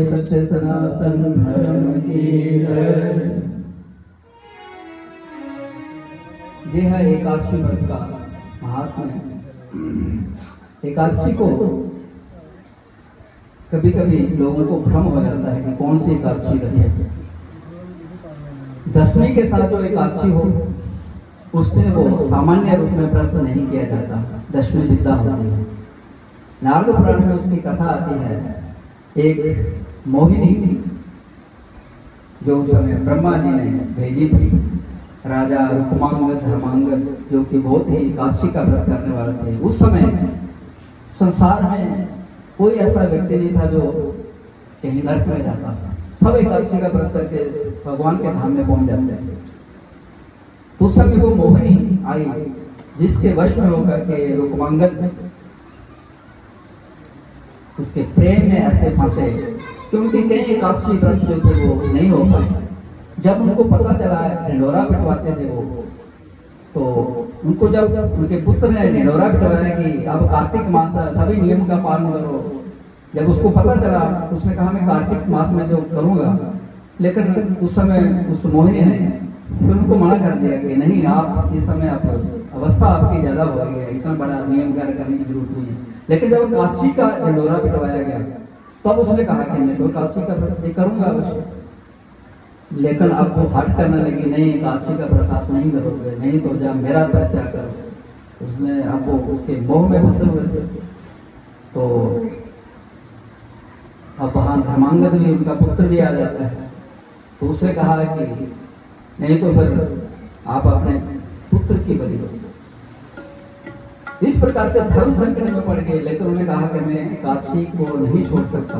सत्य सनातन धर्म की जय। ये है एकादशी व्रत का महात्म्य। एकादशी को कभी कभी लोगों को भ्रम हो जाता है कि कौन सी एकादशी रहे। दशमी के साथ जो एकादशी हो उस दिन वो सामान्य रूप में व्रत नहीं किया जाता, दशमी विद्या होती है। नारद पुराण में उसकी कथा आती है। एक मोहिनी थी जो उस समय ब्रह्मा जी ने भेजी थी। राजा रुक्मांगद धर्मांगद जो कि बहुत ही एकादशी का व्रत करने वाले थे। उस समय संसार में कोई ऐसा व्यक्ति नहीं था जो कहीं नरक में जाता था। सब एकादशी का व्रत करके भगवान के धाम में पहुंच जाते थे। तो उस समय वो मोहिनी आई जिसके वश में होकर के रुक्मांगद उसके प्रेम में ऐसे फंसे क्योंकि कई एकादशी व्रत जो थे वो नहीं हो पाए। जब उनको पता चला ढिंढोरा पिटवाते थे वो, तो उनको जब उनके पुत्र ने ढिंढोरा पिटवाया कि अब कार्तिक मास सभी नियम का पालन करो, जब उसको पता चला तो उसने कहा मैं कार्तिक मास में जो करूँगा। लेकिन उस समय उस मोहिनी ने फिर उनको मना कर दिया कि नहीं, आप इस समय आप अवस्था आपकी ज़्यादा हो गई है, इतना बड़ा नियम कार्य करने की जरूरत नहीं है। लेकिन जब काशी का ढिंढोरा पिटवाया गया तब उसने कहा कि मैं तो काशी का व्रत करूंगा अवश्य। लेकिन अब वो हट करने लगी, नहीं काशी का व्रत आप नहीं करोगे, नहीं तो जब मेरा त्याग करो। उसने आपको उसके मोह में फंसे हुए थे। तो अब वहाँ धर्मांगद भी उनका पुत्र भी आ जाता है। तो उसने कहा कि नहीं तो फिर आप अपने पुत्र की बलि दो। इस प्रकार से धर्म संकट में पड़ गए। लेकिन उन्होंने कहा कि मैं एकादशी को नहीं छोड़ सकता।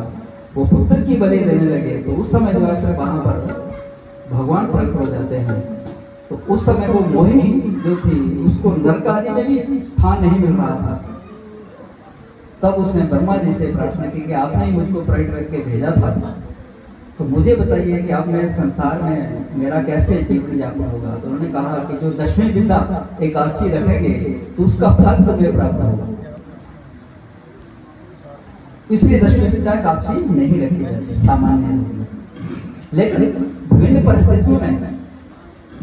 वो पुत्र की बलि देने लगे। तो उस समय जो है वहां पर भगवान प्रकट हो जाते हैं। तो उस समय वो मोहिनी जो थी उसको नरक आदि में भी स्थान नहीं मिल रहा था। तब उसने ब्रह्मा जी से प्रार्थना की कि आपने ही मुझको प्रकट करके भेजा था, तो मुझे बताइए कि अब मैं संसार में मेरा कैसे जीवन यापन होगा। तो उन्होंने कहा कि जो दशमी विद्या एकादशी रखेंगे तो उसका फल तुम्हें प्राप्त होगा। इसलिए दशमी विद्या एकादशी नहीं रखी जाती सामान्य रूप में। लेकिन विभिन्न परिस्थितियों में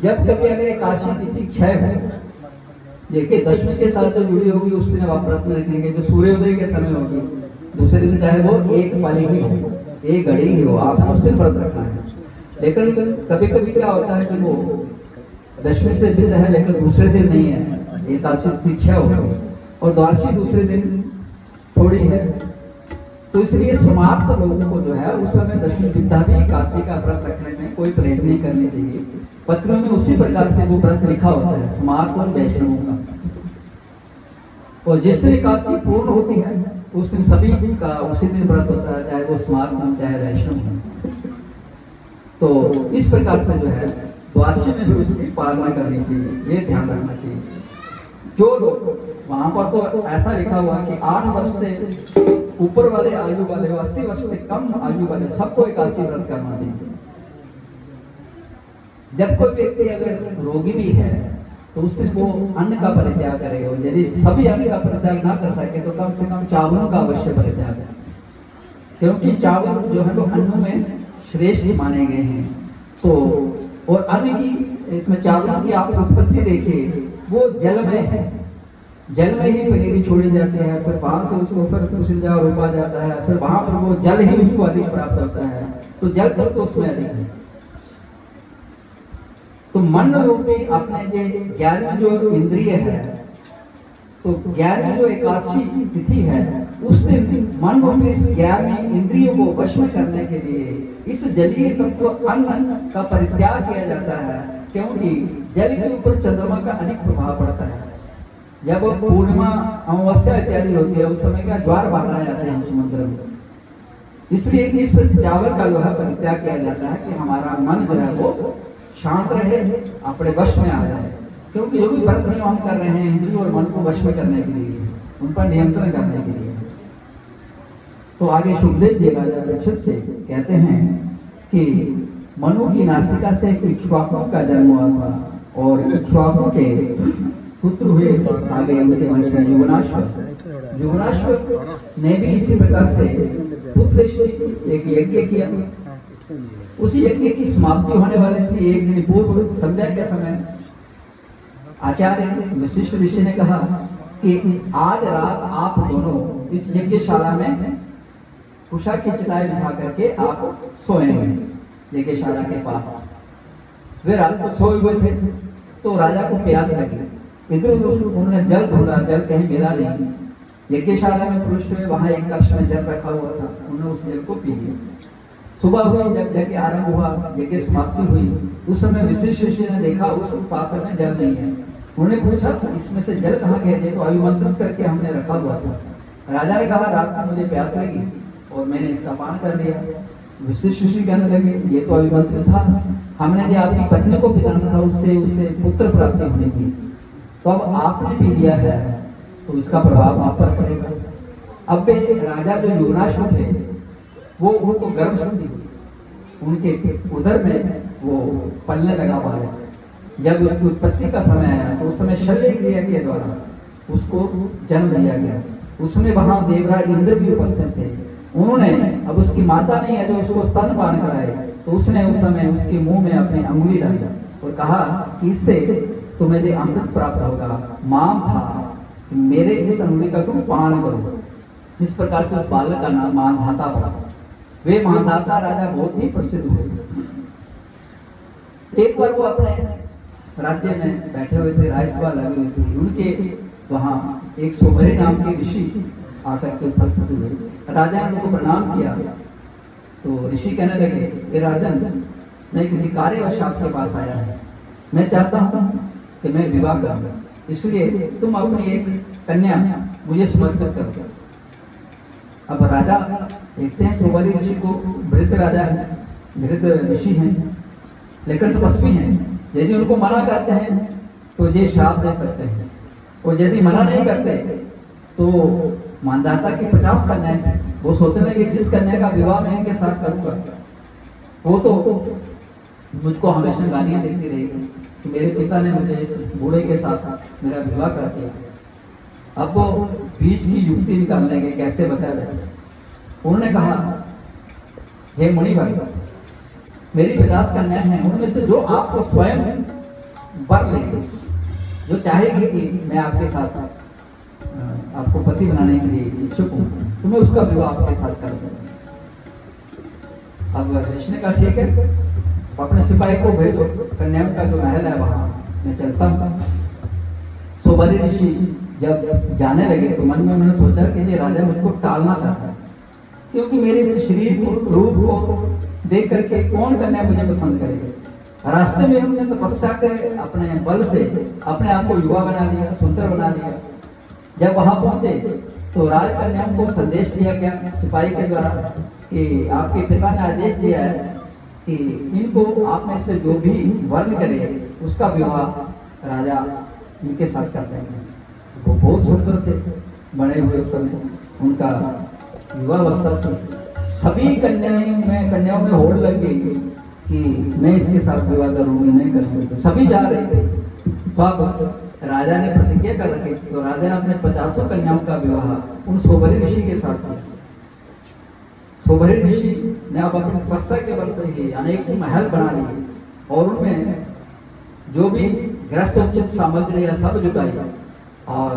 जब कभी अगर एकादशी तिथि क्षय हो, देखिए दशमी के साथ जो जुड़ी होगी उस दिन आप व्रत में रखेंगे। जो सूर्योदय के समय होगी दूसरे दिन चाहे वो एक पाली ही हो, एक घड़ी ही हो, आप उस दिन व्रत रखना है। लेकिन कभी कभी क्या होता है कि वो दशमी से दिन है लेकिन दूसरे दिन नहीं है, एकादशी तिथि हो और द्वादशी दूसरे दिन थोड़ी है। तो इसलिए समाप्त लोगों को जो है उस समय दशमी विद्या भी एकादशी का व्रत रखने में कोई परहेज नहीं करनी चाहिए। पत्रों में उसी प्रकार से वो व्रत लिखा होता है समाप्त और वैष्णवों का। और जिस दिन एकादशी पूर्ण होती है उस दिन सभी का उसी दिन व्रत होता है, चाहे वो स्मार्त हो चाहे वैष्णव हो। तो इस प्रकार से जो है द्वादशी में भी उसकी पालना करनी चाहिए, ये ध्यान रखना चाहिए। जो लोग वहां पर तो ऐसा लिखा हुआ कि 8 वर्ष से ऊपर वाले आयु वाले, 80 वर्ष से कम आयु वाले सबको एकादशी व्रत करना चाहिए। जब कोई व्यक्ति अगर रोगी भी है तो उस दिन वो अन्न का परित्याग करेगा। यदि सभी अन्न का परित्याग ना कर सके तो कम से कम चावलों का अवश्य परित्याग है, क्योंकि चावल जो है वो अन्नों में श्रेष्ठ माने गए हैं। तो और अन्न की इसमें चावलों की आप उत्पत्ति देखिए, वो जल में है, जल में ही पनीरी छोड़ी जाती है, फिर वहां से उसको फिर कुशिंजा रोपा जाता है, फिर वहां पर वो जल ही उसको अधिक प्राप्त होता है। तो जल तक तो उसमें अधिक है। तो मन रूपी अपने जो 11 जो इंद्रिय है, तो 11 जो एकादशी तिथि है उस दिन मन रूपी इस 11 इंद्रियों को वश में करने के लिए इस जलीय तत्व अन्न का परित्याग किया जाता है, क्योंकि जल के ऊपर चंद्रमा का अधिक प्रभाव पड़ता है। जब पूर्णिमा अमावस्या इत्यादि होती है उस समय क्या ज्वार बांटा जाते हैं समुद्र में, इसलिए इस चावल का जो है परित्याग किया जाता है कि हमारा मन जो है वो शांत रहे, अपने वश में आ जाए। क्योंकि जो भी व्रत नियम हम कर रहे हैं इंद्रियों और मन को वश में करने के लिए, उन पर नियंत्रण करने के लिए। तो आगे सुखदेव जी राजा परीक्षित से कहते हैं कि मनु की नासिका से इक्ष्वाकु का जन्म हुआ था और इक्ष्वाकु के पुत्र हुए आगे उनके वंश में युवनाश्व। युवनाश्व ने भी इसी प्रकार से पुत्र एक यज्ञ किया। उसी यज्ञ की समाप्ति होने वाली थी। एक दिन पूर्व संध्या के समय आचार्य वशिष्ठ ऋषि ने कहा कि आज रात आप दोनों इस यज्ञशाला में उषा की चटाई बिछा करके आप सोएंगे यज्ञशाला के पास। वे रात को सोए हुए थे तो राजा को प्यास लगी, इधर उधर उन्होंने जल ढूंढा, जल कहीं मिला नहीं। यज्ञशाला में पुरुष हुए, वहां एक कक्ष में जल रखा हुआ था, उन्होंने उस जल को पी लिया। सुबह हुई, जब यज्ञ आरंभ हुआ, यज्ञ समाप्ति हुई, उस समय विशिष्ट ऋषि ने देखा उस पात्र में जल नहीं है। उन्होंने पूछा इसमें से जल कहाँ गए थे? तो अभिमंत्रित करके हमने रखा हुआ था। राजा ने कहा रात को मुझे प्यास लगी और मैंने इसका पान कर लिया। विशिष्ट ऋषि कहने लगे ये तो अभिमंत्रित था, हमने जो आपकी पत्नी को पिलाना था उससे उसे पुत्र प्राप्ति होने की, तो अब आपने पी लिया है तो इसका प्रभाव आप पर पड़ेगा। अब राजा जो युवनाश्व थे वो उनको गर्भ संधि हुई, उनके उदर में वो पलने लगा हुआ है। जब उसकी उत्पत्ति का समय आया तो उस समय शल्य क्रिया के द्वारा उसको जन्म दिया गया। उसमें वहां देवराज इंद्र भी उपस्थित थे। उन्होंने, अब उसकी माता नहीं है जो उसको स्तनपान कराए, तो उसने उस समय उसके मुंह में अपनी अंगुली डाली और कहा कि इससे तुम्हें जो अमृत प्राप्त होगा। माम था कि मेरे इस अंगुली का तुम पान करो। इस प्रकार से उस बालक का नाम मानधाता पड़ा। वे मानधाता राजा बहुत ही प्रसिद्ध हुए। एक बार वो अपने राज्य में बैठे हुए थे, राजसभा लगी हुई थी, उनके वहां एक सोमरी नाम के ऋषि आकर के उपस्थित हुए। राजा ने उनको प्रणाम किया तो ऋषि कहने लगे कि राजन, मैं किसी कार्यवश आपके पास आया है, मैं चाहता हूँ कि मैं विवाह करूँ, इसलिए तुम अपनी एक कन्या मुझे समर्पित करो। अब राजा देखते हैं सोमरी ऋषि को, वृद्ध राजा है, वृद्ध ऋषि हैं, लेकिन तपस्वी हैं। यदि उनको मना करते हैं तो ये श्राप दे सकते हैं, और यदि मना नहीं करते तो मानधाता की 50 कन्याएं थी। वो सोचने लगे जिस कन्या का विवाह मैं इनके साथ करूंगा वो तो मुझको हमेशा गालियां देती रहेगी कि मेरे पिता ने मुझे इस बूढ़े के साथ मेरा विवाह कर दिया। अब वो बीच की युक्ति निकालने लगे कैसे बताया जाए। उन्होंने कहा हे मुनिवर, मेरी 50 कन्याएं हैं, उनमें से जो आपको स्वयं वर लेगी, जो चाहेगी कि मैं आपके साथ आपको पति बनाने के लिए इच्छुक हूँ, तो मैं उसका विवाह आपके साथ कर दूंगा। अब ऋषि ने कहा ठीक है, अपने सिपाही को भेजो, कन्याओं का जो महल है वहां मैं चलता हूँ। सोमरी ऋषि जब जाने लगे तो मन में उन्होंने सोचा कि ये राजा मुझको टालना चाहता है, क्योंकि मेरे इस शरीर को, रूप को देख करके कौन कन्या मुझे पसंद करेगा। रास्ते में हमने तपस्या के अपने बल से अपने आप को युवा बना लिया, सुंदर बना लिया, जब वहां पहुंचे तो राजकन्याओं को संदेश दिया गया सिपाही के द्वारा कि आपके पिता ने आदेश दिया है कि इनको आप में से जो भी वर्ण करे उसका विवाह राजा इनके साथ करते हैं। वो बहुत सुंदर थे, बड़े हुए उस समय उनका विवाह अवस्था थी। सभी कन्याओं में होड़ लग गई कि मैं इसके साथ विवाह करूंगी, नहीं कर सकती। सभी जा रहे थे। तो अब राजा ने प्रतिज्ञा कर रखी, तो राजा ने अपने 50 कन्याओं का विवाह उन सोबरी ऋषि के साथ किया। सोबरी ऋषि ने अब अपनी तपस्या के बल से ही अनेक महल बना लिए और उनमें जो भी गृहस्थोचित सामग्री है सब जुटाई और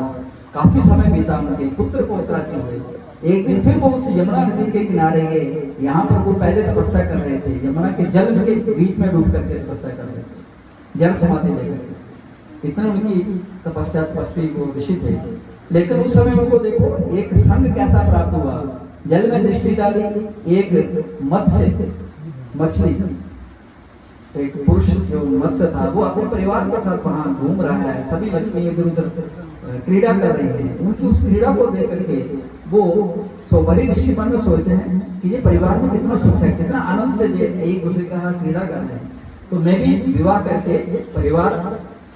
काफी समय बीता। उनके पुत्र पौत्रा के हुए। एक दिन फिर वो उस यमुना नदी के किनारे गए। यहाँ पर वो पहले तपस्या कर रहे थे, यमुना के जल के बीच में डूब करके तपस्या कर रहे थे, जल समाधि लेकर। इतने उनकी तपस्या तपस्वी वो ऋषि थे। लेकिन उस समय उनको देखो एक संग कैसा प्राप्त हुआ। जल में दृष्टि डाली, एक मत्स्य मछली, एक पुरुष जो मत्स्य था वो अपने परिवार के साथ वहां घूम रहा है। सभी मछली इधर उधर क्रीड़ा कर रही है। उनकी उस क्रीड़ा को देख करके वो सोबरी ऋषि मन में सोचते हैं कि ये परिवार में कितना सुख है, कितना आनंद से ये एक दूसरे के साथ क्रीड़ा कर रहे हैं, तो मैं भी विवाह करके परिवार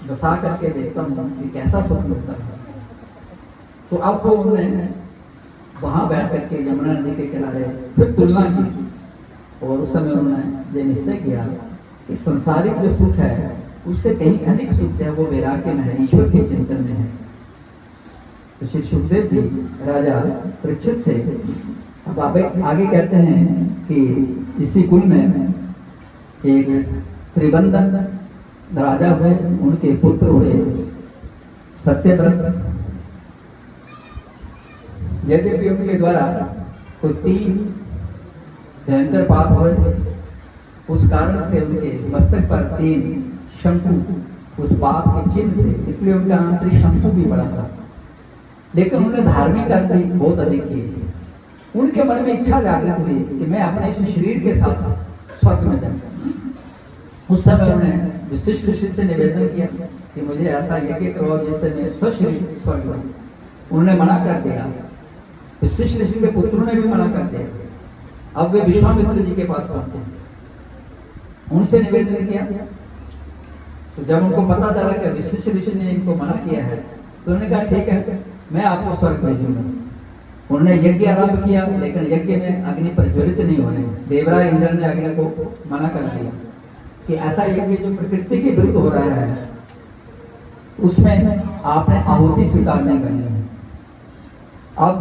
बसा करके देखता हूँ कि कैसा सुख मिलता है। तो अब वो उन्होंने वहां बैठ करके यमुना नदी के किनारे फिर तुलना की और उस समय उन्होंने ये निश्चय किया कि संसारिक जो सुख है उससे कहीं अधिक सुख है वो वैराग्य में है, ईश्वर के चिंतन में है। तो श्री सुखदेव जी राजा परीक्षित से अब आगे कहते हैं कि इसी कुल में एक त्रिबंधन राजा हुए, उनके पुत्र हुए सत्यव्रत। यद्यपि उनके द्वारा कोई 3 भयंकर पाप हुए थे, उस कारण से उनके मस्तक पर 3 शंकु उस पाप के चिन्ह थे, इसलिए उनका नाम त्रिशंकु भी पड़ा था। लेकिन उन्होंने धार्मिक कार्य बहुत अधिक किए थे। उनके मन में इच्छा जागृत हुई कि मैं अपने इस शरीर के साथ स्वर्ग में जाऊं। उस समय उन्होंने विशिष्ट ऋषि से निवेदन किया कि मुझे ऐसा यज्ञ करो जिससे मैं सशरीर स्वर्ग जाऊं। उन्होंने मना कर दिया। विशिष्ट ऋषि के पुत्रों ने भी मना कर दिया। अब वे विश्वामित्र जी के पास पहुंचे, उनसे निवेदन किया। तो जब उनको पता चला कि विशिष्ट ऋषि ने इनको मना किया है तो उन्होंने कहा ठीक है, मैं आपको स्वर्ग भेजूंगा। उन्होंने यज्ञ आरंभ किया, लेकिन यज्ञ में अग्नि प्रज्वलित नहीं होने। देवराज इंद्र ने अग्नि को मना कर दिया कि ऐसा यज्ञ जो प्रकृति के विरुद्ध हो रहा है उसमें आपने आहुति स्वीकार नहीं करनी है। अब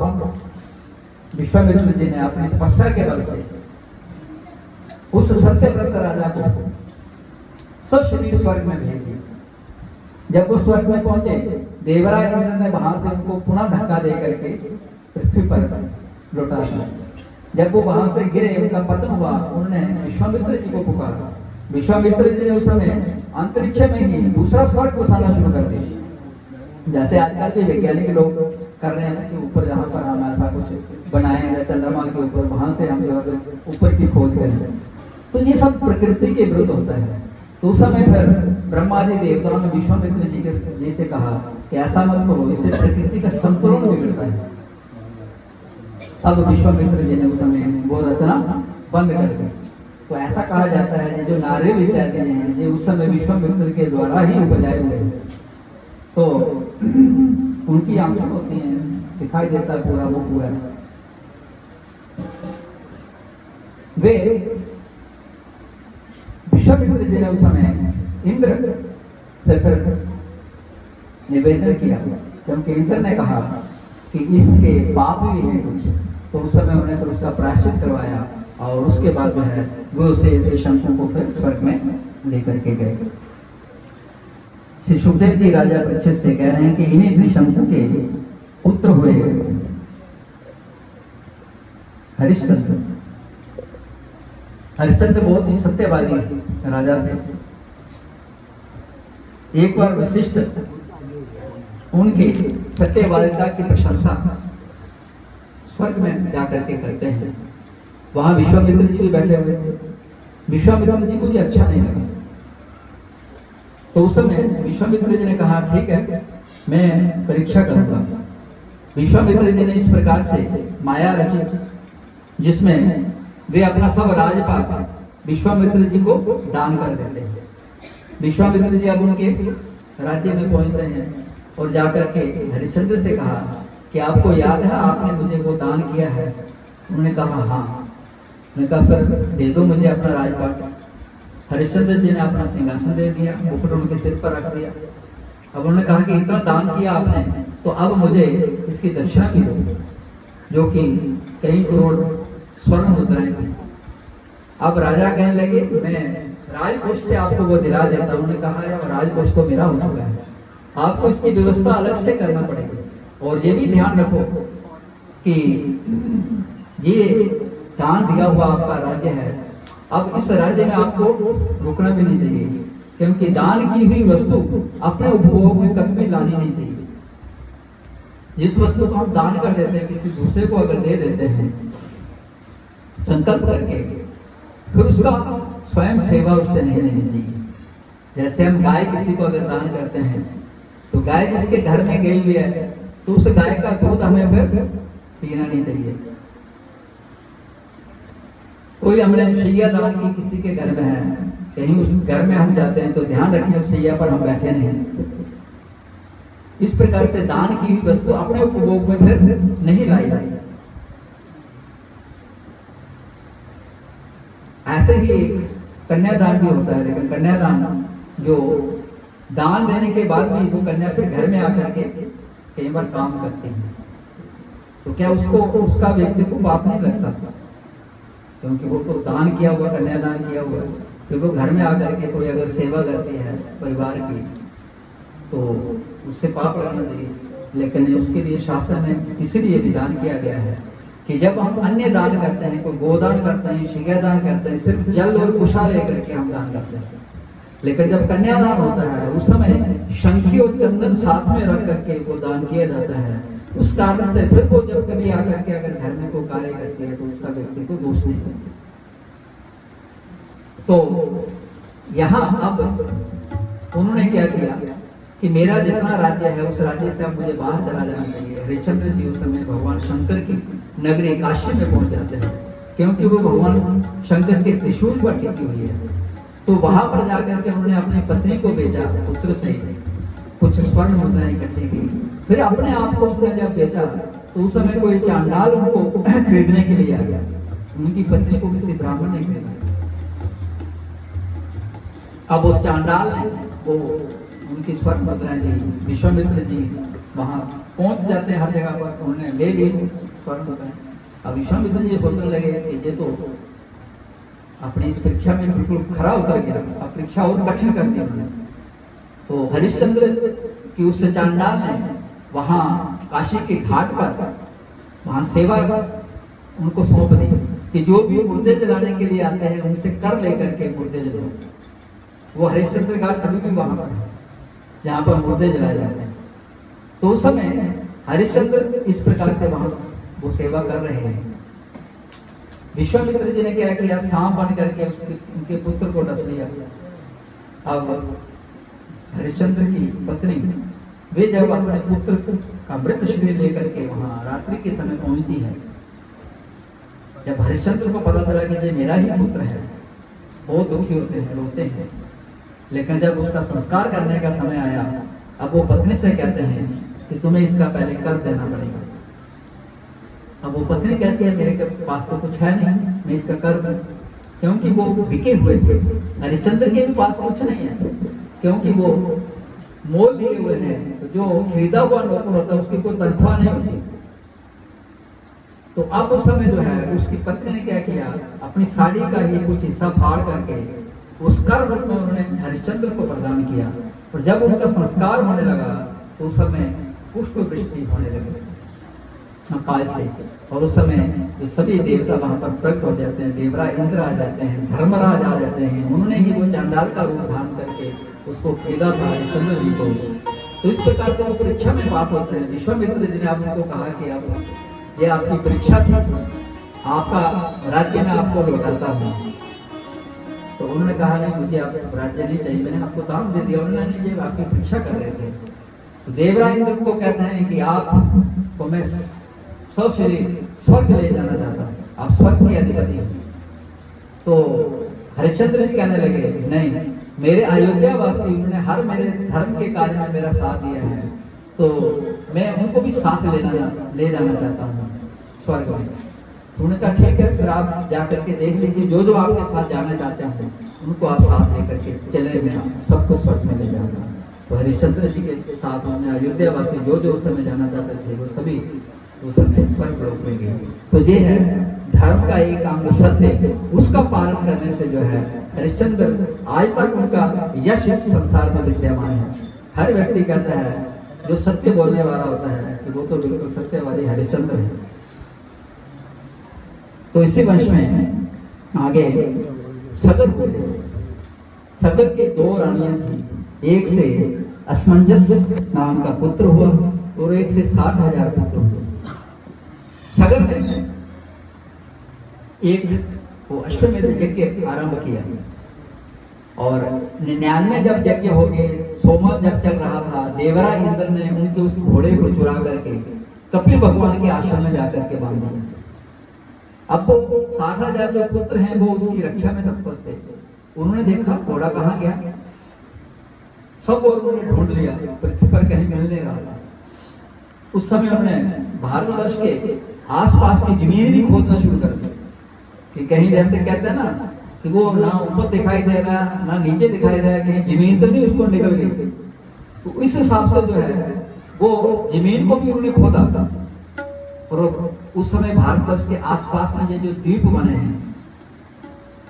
विश्वामित्र जी ने अपनी तपस्या के बल से उस सत्यव्रत राजा को सशरीर स्वर्ग में भेज दिया। जब वो स्वर्ग में पहुंचे, देवराज इंद्र ने वहां से उनको पुनः धक्का दे करके पृथ्वी पर लौटा दिया। जब वो वहां से गिरे, उनका पतन हुआ, उन्होंने विश्वामित्र जी को पुकारा। विश्वामित्र जी ने उस समय अंतरिक्ष में ही दूसरा स्वर्ग बसाना शुरू कर दिया। जैसे आजकल के वैज्ञानिक लोग कर रहे हैं कि ऊपर जहाँ पर हम ऐसा कुछ बनाए चंद्रमा के ऊपर, वहां से हम जो ऊपर की खोज करें, तो ये सब प्रकृति के विरुद्ध होता है। तो उस समय फिर ब्रह्मादि देवताओं ने विश्वामित्र जी से कहा कि ऐसा मत करो, इससे प्रकृति का संतुलन बिगड़ता है। अब विश्वामित्र जी ने उस समय वो रचना बंद कर दी। तो ऐसा कहा जाता है जो नारियल इत्यादि हैं ये उस समय विश्वामित्र के द्वारा ही उपजाए हुए हैं। तो उनकी आंखें होती हैं, दिखाई देता है पूरा वो पूरा। वे विश्वामित्र जी ने उस समय इंद्र से फिर निवेदन किया, क्योंकि इंद्र ने कहा कि इसके पाप भी हैं कुछ। तो उस समय उन्हें फिर उसका प्रायश्चित करवाया और उसके बाद जो है वो उसे शंकु को फिर स्वर्ग में लेकर के गए। श्री सुखदेव जी राजा परीक्षित से कह रहे हैं कि इन्हीं त्रिशंकु के पुत्र हुए हरिश्चंद्र। हरिश्चंद्र बहुत ही सत्यवादी राजा थे। एक बार वशिष्ठ उनके सत्यवादिता की प्रशंसा स्वर्ग में जाकर के करते हैं। वहां विश्वामित्र जी भी बैठे हुए थे। विश्वामित्र जी को ये अच्छा नहीं लगा। तो उस समय विश्वामित्र जी ने कहा ठीक है, मैं परीक्षा करूंगा विश्वामित्र जी ने इस प्रकार से माया रची जिसमें वे अपना सब राजपाट विश्वामित्र जी को दान कर देते हैं। विश्वामित्र जी अब उनके राज्य में पहुंचते हैं और जाकर के हरिश्चंद्र से कहा कि आपको याद है आपने मुझे वो दान किया है? उन्होंने कहा हाँ। उन्होंने कहा फिर दे दो मुझे अपना राजपाट। हरिश्चंद्र जी ने अपना सिंहासन दे दिया, मुकुट उनके सिर पर रख दिया। अब उन्होंने कहा कि इतना दान किया आपने तो अब मुझे इसकी दक्षिणा भी दो, जो कि कई करोड़ स्वर्ण मुद्राएं थी। अब राजा कहने लगे मैं राजकोष से आपको वो दिला देता हूं। उन्होंने कहा यार राजकोष तो मेरा हो चुका है, आपको इसकी व्यवस्था अलग से करना पड़ेगी। और ये भी ध्यान रखो कि ये दान दिया हुआ आपका राज्य है, अब इस राज्य में आपको रुकना भी नहीं चाहिए, क्योंकि दान की हुई वस्तु अपने उपभोग में कभी लानी नहीं चाहिए। जिस वस्तु को हम दान कर देते हैं किसी दूसरे को अगर दे देते हैं संकल्प करके, फिर उसका स्वयं सेवा उससे नहीं लेनी चाहिए। जैसे हम गाय किसी को अगर दान करते हैं तो गाय जिसके घर में गई हुई है तो उस गाय का दूध हमें फिर पीना नहीं चाहिए। कोई हमने शैया दान की किसी के घर में है, कहीं उस घर में हम जाते हैं तो ध्यान रखें उस शैया पर हम बैठे नहीं। इस प्रकार से दान की हुई वस्तु अपने उपभोग में फिर नहीं लाई जाए। ऐसे ही एक कन्यादान भी होता है, लेकिन कन्यादान जो दान देने के बाद भी वो कन्या फिर घर में आकर के कई बार काम करती है, तो क्या उसको उसका व्यक्ति को पाप नहीं लगता? क्योंकि वो तो दान किया हुआ, कन्यादान किया हुआ, फिर वो घर में आकर के कोई अगर सेवा करती है परिवार की तो उससे पाप लगना चाहिए। लेकिन उसके लिए शास्त्र में इसलिए विधान किया गया है कि जब हम अन्य दान करते हैं, कोई गोदान करते हैं, शिक्षा दान करते हैं, सिर्फ जल और कुशा लेकर के हम दान करते हैं। लेकिन जब कन्यादान होता है उस समय शंखी और चंदन साथ में रख करके वो दान किया जाता है। उस कारण से फिर वो जब कभी आकर के अगर घर में कोई कार्य करती है तो उसका व्यक्ति को दोष नहीं होता। तो यहाँ अब उन्होंने क्या किया कि मेरा जितना राज्य है उस राज्य से अब मुझे बाहर चला जाना चाहिए। हरिश्चंद्र जी उस समय भगवान शंकर की नगरी काशी में पहुंच जाते हैं, क्योंकि वो भगवान शंकर के त्रिशूल पर टिकी हुई है। तो वहां पर जाकर के उन्होंने अपनी पत्नी को बेचा, पुत्र से कुछ स्वर्ण मुद्राएं इकट्ठी की, फिर अपने आप को उसने जब बेचा तो उस समय कोई चांडाल उनको खरीदने के लिए आ गया। उनकी पत्नी को किसी ब्राह्मण ने खरीदा। अब उस चांडाल ने वो उनकी स्वर्ण मुद्राएं ली। विश्वामित्र जी वहां पहुंच जाते हैं, हर जगह पर उन्होंने ले ली स्वर्ण मुद्राएं। अब विश्वामित्र जी सोचने लगे कि ये तो अपनी इस परीक्षा में बिल्कुल खरा उतर गया, अब परीक्षा और कठिन कर दी उन्होंने। तो हरिश्चंद्र की उस चांडाल ने वहां काशी के घाट पर वहां सेवा उनको सौंप दी कि जो भी मुर्दे जलाने के लिए आते हैं उनसे कर लेकर के मुर्दे जलाओ। वो हरिश्चंद्र घाट अभी भी वहां पर है जहां पर मुर्दे जलाए जाते हैं। तो उस समय हरिश्चंद्र इस प्रकार से वहां वो सेवा कर रहे हैं। विश्वामित्र जी ने क्या किया, सांप बन करके उनके पुत्र को डस लिया। अब हरिश्चंद्र की पत्नी वे जब अपने पुत्र का मृत शरीर लेकर के वहां रात्रि के समय पहुंचती है, जब हरिश्चंद्र को पता चला कि ये मेरा ही पुत्र है, बहुत दुखी होते हैं, रोते हैं। लेकिन जब उसका संस्कार करने का समय आया, अब वो पत्नी से कहते हैं कि तुम्हें इसका पहले कर देना पड़ेगा। अब वो पत्नी कहती है मेरे पास तो कुछ है नहीं, मैं इसका कर दूं, क्योंकि वो बिके हुए थे। हरिश्चंद्र के भी पास कुछ नहीं है, क्योंकि वो मोल लिए हुए हैं। तो जो खरीदा हुआ नौकर होता है उसकी कोई तनख्वाह नहीं होती। तो अब उस समय जो है उसकी पत्नी ने क्या किया, अपनी साड़ी का ही कुछ हिस्सा फाड़ करके उस कर रूप में उन्होंने हरिश्चंद्र को प्रदान किया। और जब उनका संस्कार होने लगा तो उस समय पुष्प वृष्टि होने लगी काल से। और उस समय जो सभी देवता वहां पर प्रकट हो जाते हैं, देवराज इंद्र आ जाते हैं, धर्मराज आ जाते हैं। उन्होंने ही वो चांडाल का रूप धारण करके उसको खेदा था हरिश्चंद्र जी को। तो इस प्रकार से वो परीक्षा में पास होते हैं। विश्वामित्र जी ने आप उनको कहा कि अब ये आपकी परीक्षा थी, आपका राज्य में आपको लौटाता हूँ। तो उन्होंने कहा नहीं, मुझे आप राज्य नहीं चाहिए, मैंने आपको दान दे दिया। उन्होंने ये आपकी परीक्षा कर रहे थे। तो देवराज इंद्र को कहते हैं कि आपको मैं सौश्री स्वर्ग ले जाना चाहता हूँ, आप स्वर्ग के अधिपति हो। तो हरिश्चंद्र जी कहने लगे नहीं, मेरे अयोध्या वासी उन्होंने हर मेरे धर्म के कार्य में मेरा साथ दिया है, तो मैं उनको भी साथ ले जाना चाहता हूँ स्वर्ग में। तो उन्होंने कहा ठीक है, फिर आप जाकर के देख लीजिए, जो जो आपके साथ जाना चाहते हैं उनको आप साथ लेकर के चले, मैं सबको स्वर्ग में ले जाऊंगा। तो हरिश्चंद्र जी के साथ उन्होंने अयोध्या वासी जो जो उस समय जाना चाहते थे वो सभी उस समय स्वर्ग लोक में गए। तो ये है धर्म का एक अंग सत्य, उसका पालन करने से जो है हरिश्चंद्र आज तक उनका यश इस संसार में विद्यमान है। हर व्यक्ति कहता है जो सत्य बोलने वाला होता है कि वो तो बिल्कुल सत्यवादी हरिश्चंद्र है। तो इसी वंश में आगे सगर के दो रानियां थी, एक से असमंजस नाम का पुत्र हुआ और एक से 60,000 पुत्र हुए। सगर ने एक वो अश्वमेध यज्ञ आरंभ किया और 99 जब यज्ञ हो गए, सोमा जब चल रहा था, देवरा इंद्र ने उनके उस घोड़े को चुरा करके कपिल भगवान के आश्रम में जाकर के बांध दिया। अब वो 60,000 जो पुत्र हैं वो उसकी रक्षा में तत्पर थे। उन्होंने देखा घोड़ा कहाँ गया, सब और उन्होंने ढूंढ लिया, पृथ्वी पर कहीं मिल नहीं रहा था। उस समय उन्होंने भारतवर्ष के आसपास की जमीन भी खोदना शुरू कर दी कि कहीं जैसे कहते हैं ना कि वो ना ऊपर दिखाई दे रहा ना नीचे दिखाई दे रहा, कहीं जमीन तो नहीं उसको निकल गई। तो इस हिसाब से जो है वो जमीन को भी उन्होंने खोदा था। और उस समय भारतवर्ष के आसपास में ये जो द्वीप बने हैं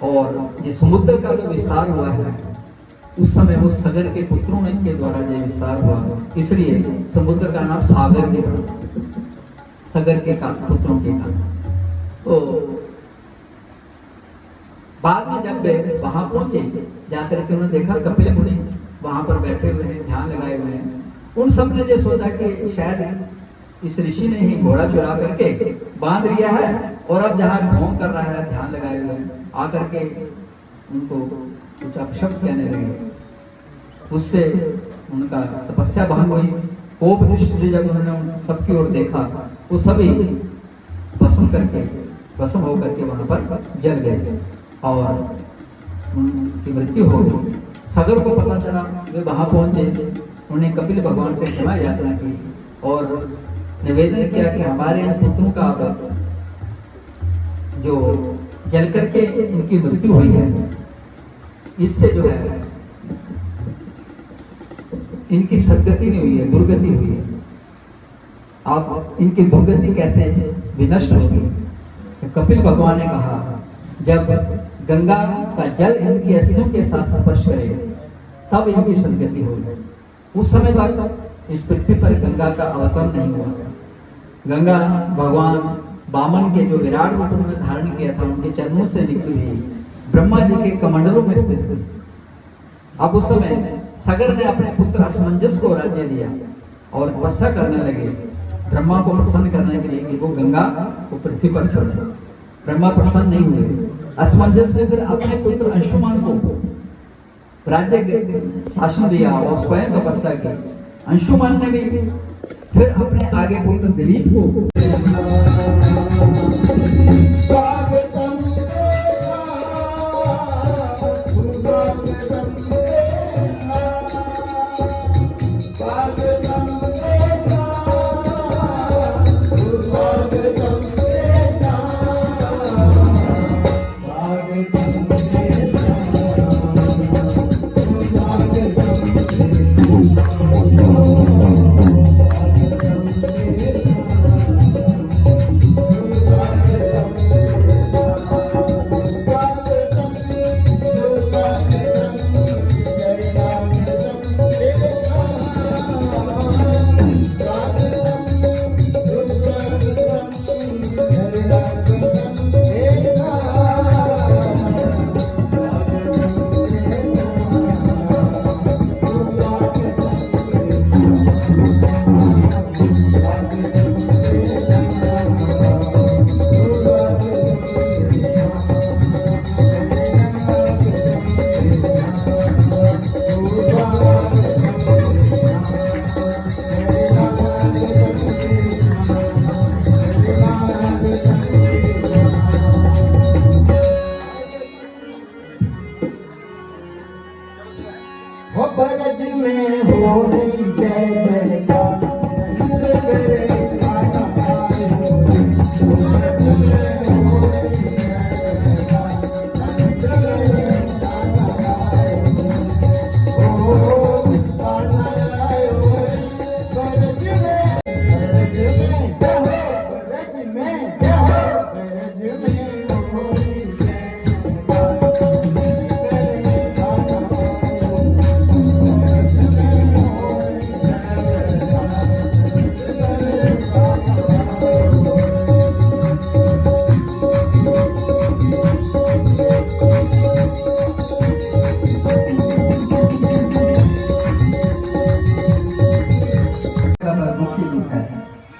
और ये समुद्र का जो विस्तार हुआ है, उस समय वो सगर के पुत्रों ने के द्वारा ये विस्तार हुआ, इसलिए समुद्र का नाम सागर के पड़ा, सगर के पुत्रों के कारण। तो बाद में जब वे वहां पहुंचे, जाकर के उन्होंने देखा कपिल मुनि वहां पर बैठे हुए हैं, ध्यान लगाए हुए हैं। उन सब ने ये सोचा कि शायद इस ऋषि ने ही घोड़ा चुरा करके बांध लिया है और अब जहाँ ढोंग कर रहा है, ध्यान लगाए हुए हैं, आकर के उनको कुछ अपशब्द कहने लगे। उससे उनका तपस्या भंग हुई। कोप दृष्टि से जब उन्होंने सबकी ओर देखा, वो सभी भस्म होकर के वहां पर जल गए और उनकी मृत्यु हो गई। सगर को पता चला, वे वहां पहुंचे, उन्हें कपिल भगवान से क्षमा याचना की और निवेदन किया कि हमारे इन पुत्रों का जो जल करके इनकी मृत्यु हुई है, इससे जो है इनकी सदगति नहीं हुई है, दुर्गति हुई है। आप इनकी दुर्गति कैसे विनष्ट होगी? तो कपिल भगवान ने कहा जब गंगा का जल इनकी अस्थियों के साथ स्पर्श करे तब इनकी सदगति होगी। उस समय तक इस पृथ्वी पर गंगा का अवतरण नहीं हुआ। गंगा भगवान वामन के जो विराट रूप उन्होंने धारण किया था, उनके चरणों से निकली हुई ब्रह्मा जी के कमंडलों में स्थित थी। अब उस समय सगर ने अपने पुत्र असमंजस को राज्य दिया और तपस्या करने लगे ब्रह्मा को प्रसन्न करने के लिए कि वो गंगा को पृथ्वी पर छोड़े। ब्रह्मा प्रसन्न नहीं हुए। असमंजस ने फिर अपने पुत्र अंशुमान को राज्य शासन दिया और स्वयं तपस्या की। अंशुमान ने भी फिर अपने आगे पुत्र दिलीप को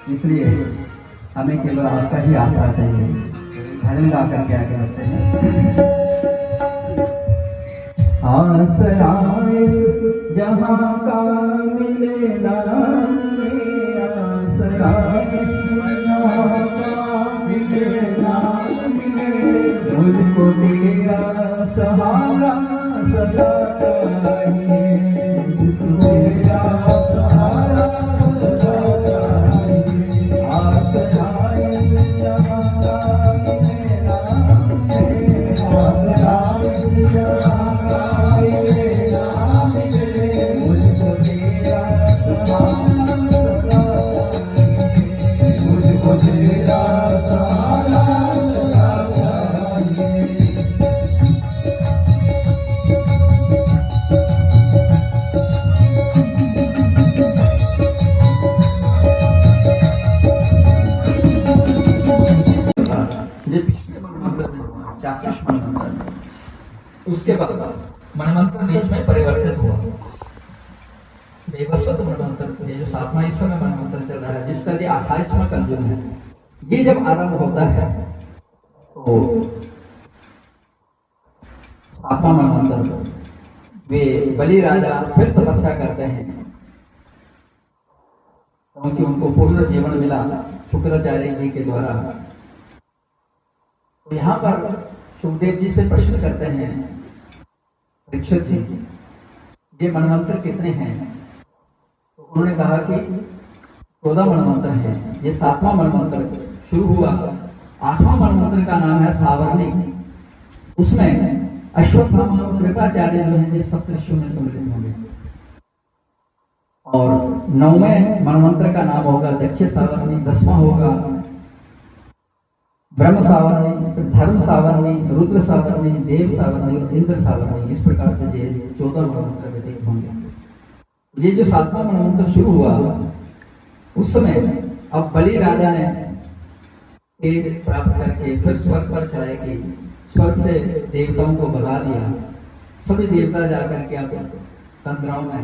इसलिए हमें केवल आपका ही आसरा चाहिए। भजन गा करके आगे बढ़ते हैं। आसरा इस जहाँ का मिले ना, आसरा इस जहाँ का मिले ना, मुझको तेरा सहारा सदा चाहिए, मुझको तेरा सहारा सदा चाहिए। आसरा इस जहाँ का मिले ना, आसरा इस जहाँ का मिले ना, मुझको तेरा सहारा सदा चाहिए, मुझको तेरा सहारा सदा चाहिए। उसके बाद मनमंत्र बीच में परिवर्तित हुआ। बेवस्वत मनमंत्र, ये जो 7वां इस समय मनमंत्र चल रहा है, जिसका ये 28वां कलयुग है, ये जब आरंभ होता है तो 7वां मनमंत्र वे बलि राजा फिर तपस्या करते हैं, क्योंकि उनको पूर्ण जीवन मिला शुक्राचार्य जी के द्वारा। तो यहाँ पर सुखदेव जी से प्रश्न करते हैं परीक्षित जी, ये मनमंत्र कितने हैं? तो उन्होंने कहा कि 14 मनमंत्र हैं। ये 7वां मनमंत्र शुरू हुआ। 8वां मनमंत्र का नाम है सावर्णी। उसमें अश्वत्थामा और कृपाचार्य जो हैं ये सप्तऋषियों में सम्मिलित होंगे। और 9वें मनमंत्र का नाम होगा दक्ष सावर्णी। 10वां होगा ब्रह्म सावर्णी, धर्म सावर्णी, रुद्र सावर्णी, देव सावर्णी और इंद्र सावर्णी। इस प्रकार से ये 14 मनमंत्र व्यतीत होंगे। ये जो 7वां मनमंत्र शुरू हुआ, उस समय अब बलि राजा ने तेज प्राप्त करके फिर स्वर्ग पर चढ़ाई की। स्वर्ग से देवताओं को भगा दिया। सभी देवता जाकर के अब तंद्राओं में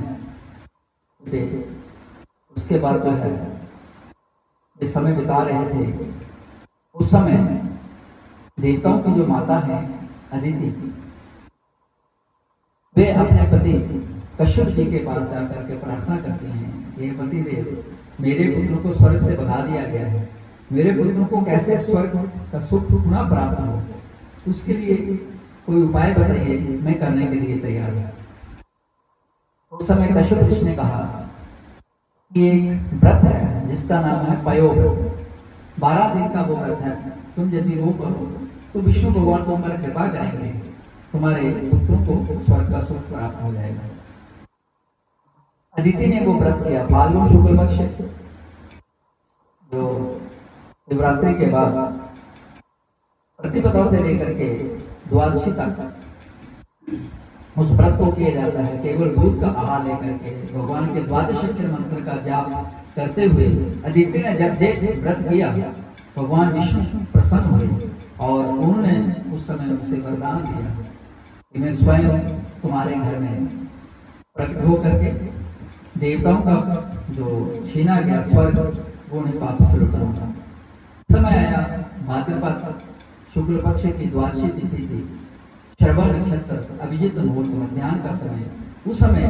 थे। उसके बाद जो है ये समय बिता रहे थे। उस समय देवताओं की जो माता है अदिति, वे अपने पति कश्यप जी के पास जाकर के प्रार्थना करते हैं, ये पति देव, मेरे पुत्र को स्वर्ग से भगा दिया गया है, मेरे पुत्र को कैसे स्वर्ग का सुख पुनः प्राप्त हो, उसके लिए कोई उपाय बताइए, मैं करने के लिए तैयार हूँ। उस समय कश्यप ऋषि ने कहा कि एक व्रत है जिसका नाम है पयोव्रत। 12 दिन का वो व्रत है। तुम यदि वो करो तो विष्णु भगवान तुम्हारी कृपा करेंगे, तुम्हारे पुत्रों को स्वर्ग का सुख प्राप्त हो जाएगा। अदिति ने वो व्रत किया। फाल्गुन शुक्ल पक्ष जो शिवरात्रि के बाद प्रतिपदा से लेकर के द्वादशी तक उस व्रत को किया जाता है। केवल दूध का आहार लेकर के भगवान के द्वादश अक्षर मंत्र का जाप करते हुए अदिति ने जब ये व्रत किया, भगवान विष्णु प्रसन्न हुए और उन्होंने उस समय उसे वरदान दिया कि मैं स्वयं तुम्हारे घर में प्रकट होकर के देवताओं का जो छीना गया स्वर्ग वो उन्हें वापस लौटाऊंगा। समय आया, भाद्रपद शुक्ल पक्ष की द्वादशी तिथि थी, श्रवण नक्षत्र, अभिजित मुहूर्त, मध्याह्न का समय। उस समय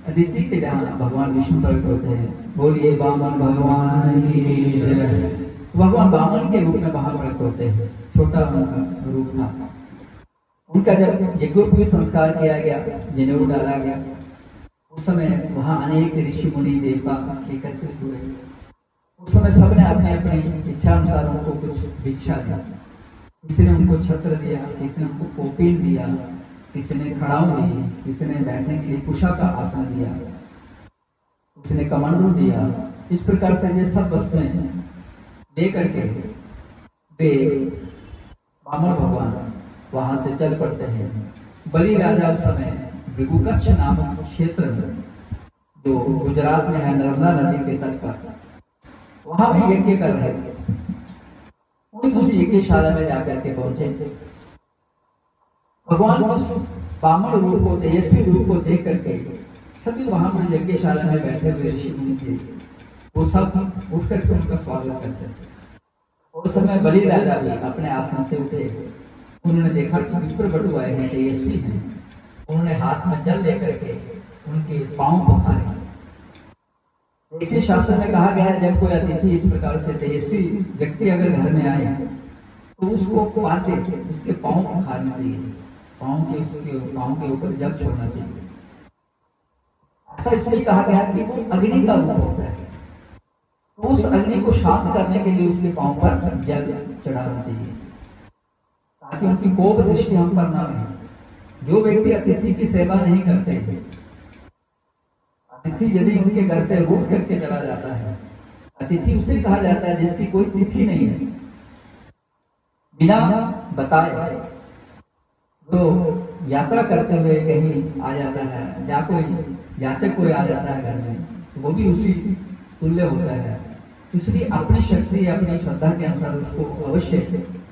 अदिति के जहाँ भगवान विष्णु प्रकट होते हैं। बोलिए वामन भगवान की जय। भगवान वामन के रूप में वहां प्रकट होते हैं। छोटा उनका रूप था। उनका जब यज्ञोपवीत संस्कार किया गया, जनेऊ डाला गया, उस समय वहां अनेक ऋषि मुनि देवता एकत्रित हुए। उस समय सबने अपने अपनी इच्छा अनुसार उनको कुछ भिक्षा दिया। किसी ने उनको छत्र दिया, किसी ने उनको कोपीन दिया, किसी ने खड़ाऊ दी, किसी ने बैठने के लिए कुशा का आसन दिया, किसी ने कमंडलू दिया। इस प्रकार से ये सब वस्तुएं दे करके वे वामन भगवान वहां से चल पड़ते हैं। बलि राजा उस समय भृगुकच्छ नामक क्षेत्र में, जो गुजरात में है, नर्मदा नदी के तट पर, वहां भी यज्ञ कर रहे थे। उस यज्ञशाला में जाकर के पहुंचे। भगवान उस वामन रूप को, तेजस्वी रूप को देख करके सभी वहां पर यज्ञशाला में बैठे हुए ऋषि मुनि थे, वो वो सब उठ करके उनका स्वागत करते थे। उस समय बलि राजा भी अपने आसन से उठे। उन्होंने देखा कि विप्रवटु आए हैं, तेजस्वी हैं। उन्होंने हाथ में जल लेकर के उनके पांव पखारे। देखिए, शास्त्र में कहा गया है जब कोई अतिथि इस प्रकार से तेजस्वी व्यक्ति अगर घर में आए तो उसको पाते उसके पांव पखारना चाहिए, पांव के ऊपर जल छोड़ना चाहिए। ऐसा इसलिए कहा गया कि वो अग्नि का रूप होता है, तो उस अग्नि को शांत करने के लिए उसके पांव पर जल चढ़ाना चाहिए ताकि उनकी कोप दृष्टि हम पर ना रहे। जो व्यक्ति अतिथि की सेवा नहीं करते, अतिथि यदि उनके घर से रूठ करके चला जाता है, अतिथि उसे कहा जाता है जिसकी कोई तिथि नहीं है। बिना बताए तो यात्रा करते हुए कहीं आ जाता है, या कोई याचक कोई आ जाता है घर में, तो वो भी उसी तुल्य होता है। इसलिए अपनी शक्ति अपनी श्रद्धा के अनुसार उसको अवश्य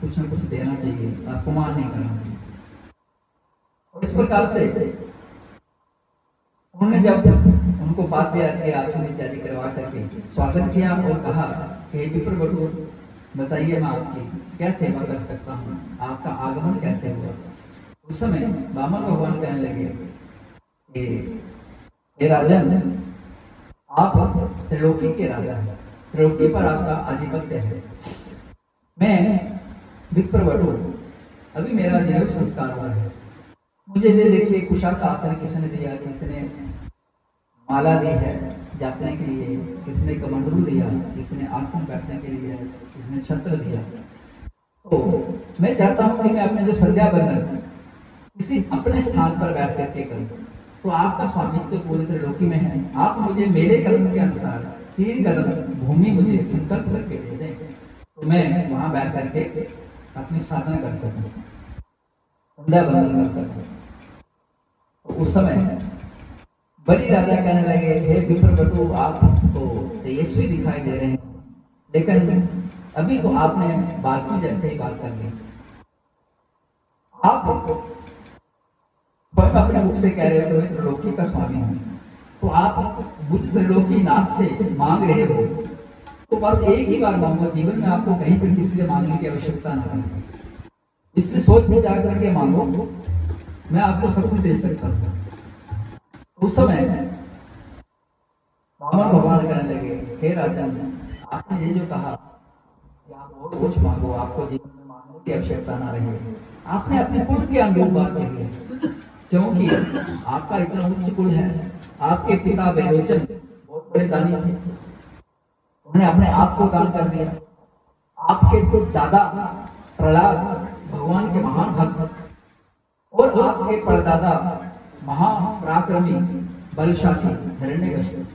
कुछ न कुछ देना चाहिए, अपमान नहीं करना चाहिए। और इस प्रकार से उन्होंने जब उनको पाद्य अर्घ्य आसन इत्यादि करवा करके स्वागत किया और कहा कि विप्रवटु बताइए, मैं आपकी क्या सेवा कर सकता हूँ, आपका आगमन कैसे हुआ। उस समय वामन भगवान कहने लगे कि हे राजन, आप त्रिलोकी के राजा हैं, त्रिलोकी पर आपका आधिपत्य है। मैं विप्रवटु, अभी मेरा जनेऊ संस्कार हुआ है, मुझे दे देखिए कुशा का आसन किसने दिया, किसने माला दी है जापने के लिए, किसने कमंडलू दिया, किसने आसन बैठने के लिए, किसने छत्र दिया। तो मैं चाहता हूं कि मैं अपने जो संध्या बंधन किसी अपने स्थान पर बैठ करके करूं। तो आपका स्वामित्व पूरे त्रिलोकी में है, आप मुझे मेरे कर्म के अनुसार 3 कदम भूमि मुझे संकल्प करके दे दें, तो मैं वहां बैठ करके अपनी साधना कर सकूं, संध्या बंधन कर सकूं। तो उस समय बलि राजा कहने लगे, हे विप्रवटु, आप तो तेजस्वी दिखाई दे रहे हैं, लेकिन अभी तो आपने बाकी जैसे ही बात कर ली। आप स्वयं अपने मुख से कह रहे हो कि मैं त्रिलोकी का स्वामी हूँ, तो आप मुझ त्रिलोकी नाथ से मांग रहे हो, तो बस एक ही बार मांगो, जीवन में आपको कहीं पर किसी से मांगने की आवश्यकता ना हो। इसलिए सोच विचार करके मांगो, मैं आपको सब कुछ दे सकता हूँ। उस समय वामन भगवान कहने लगे, हे राजन, आपने ये जो कहा कि आप और कुछ मांगो, आपको जीवन में मांगने की आवश्यकता ना रहे, आपने अपने कुल के अनुरूप बात कही है, क्योंकि आपका इतना उच्च कुल है। आपके पिता विरोचन बहुत बड़े दानी थे, उन्होंने अपने आप को दान कर दिया। आपके तो दादा प्रहलाद भगवान के महान भक्त, और आपके परदादा महापराक्रमी बलशाली हिरण्यकश्यप,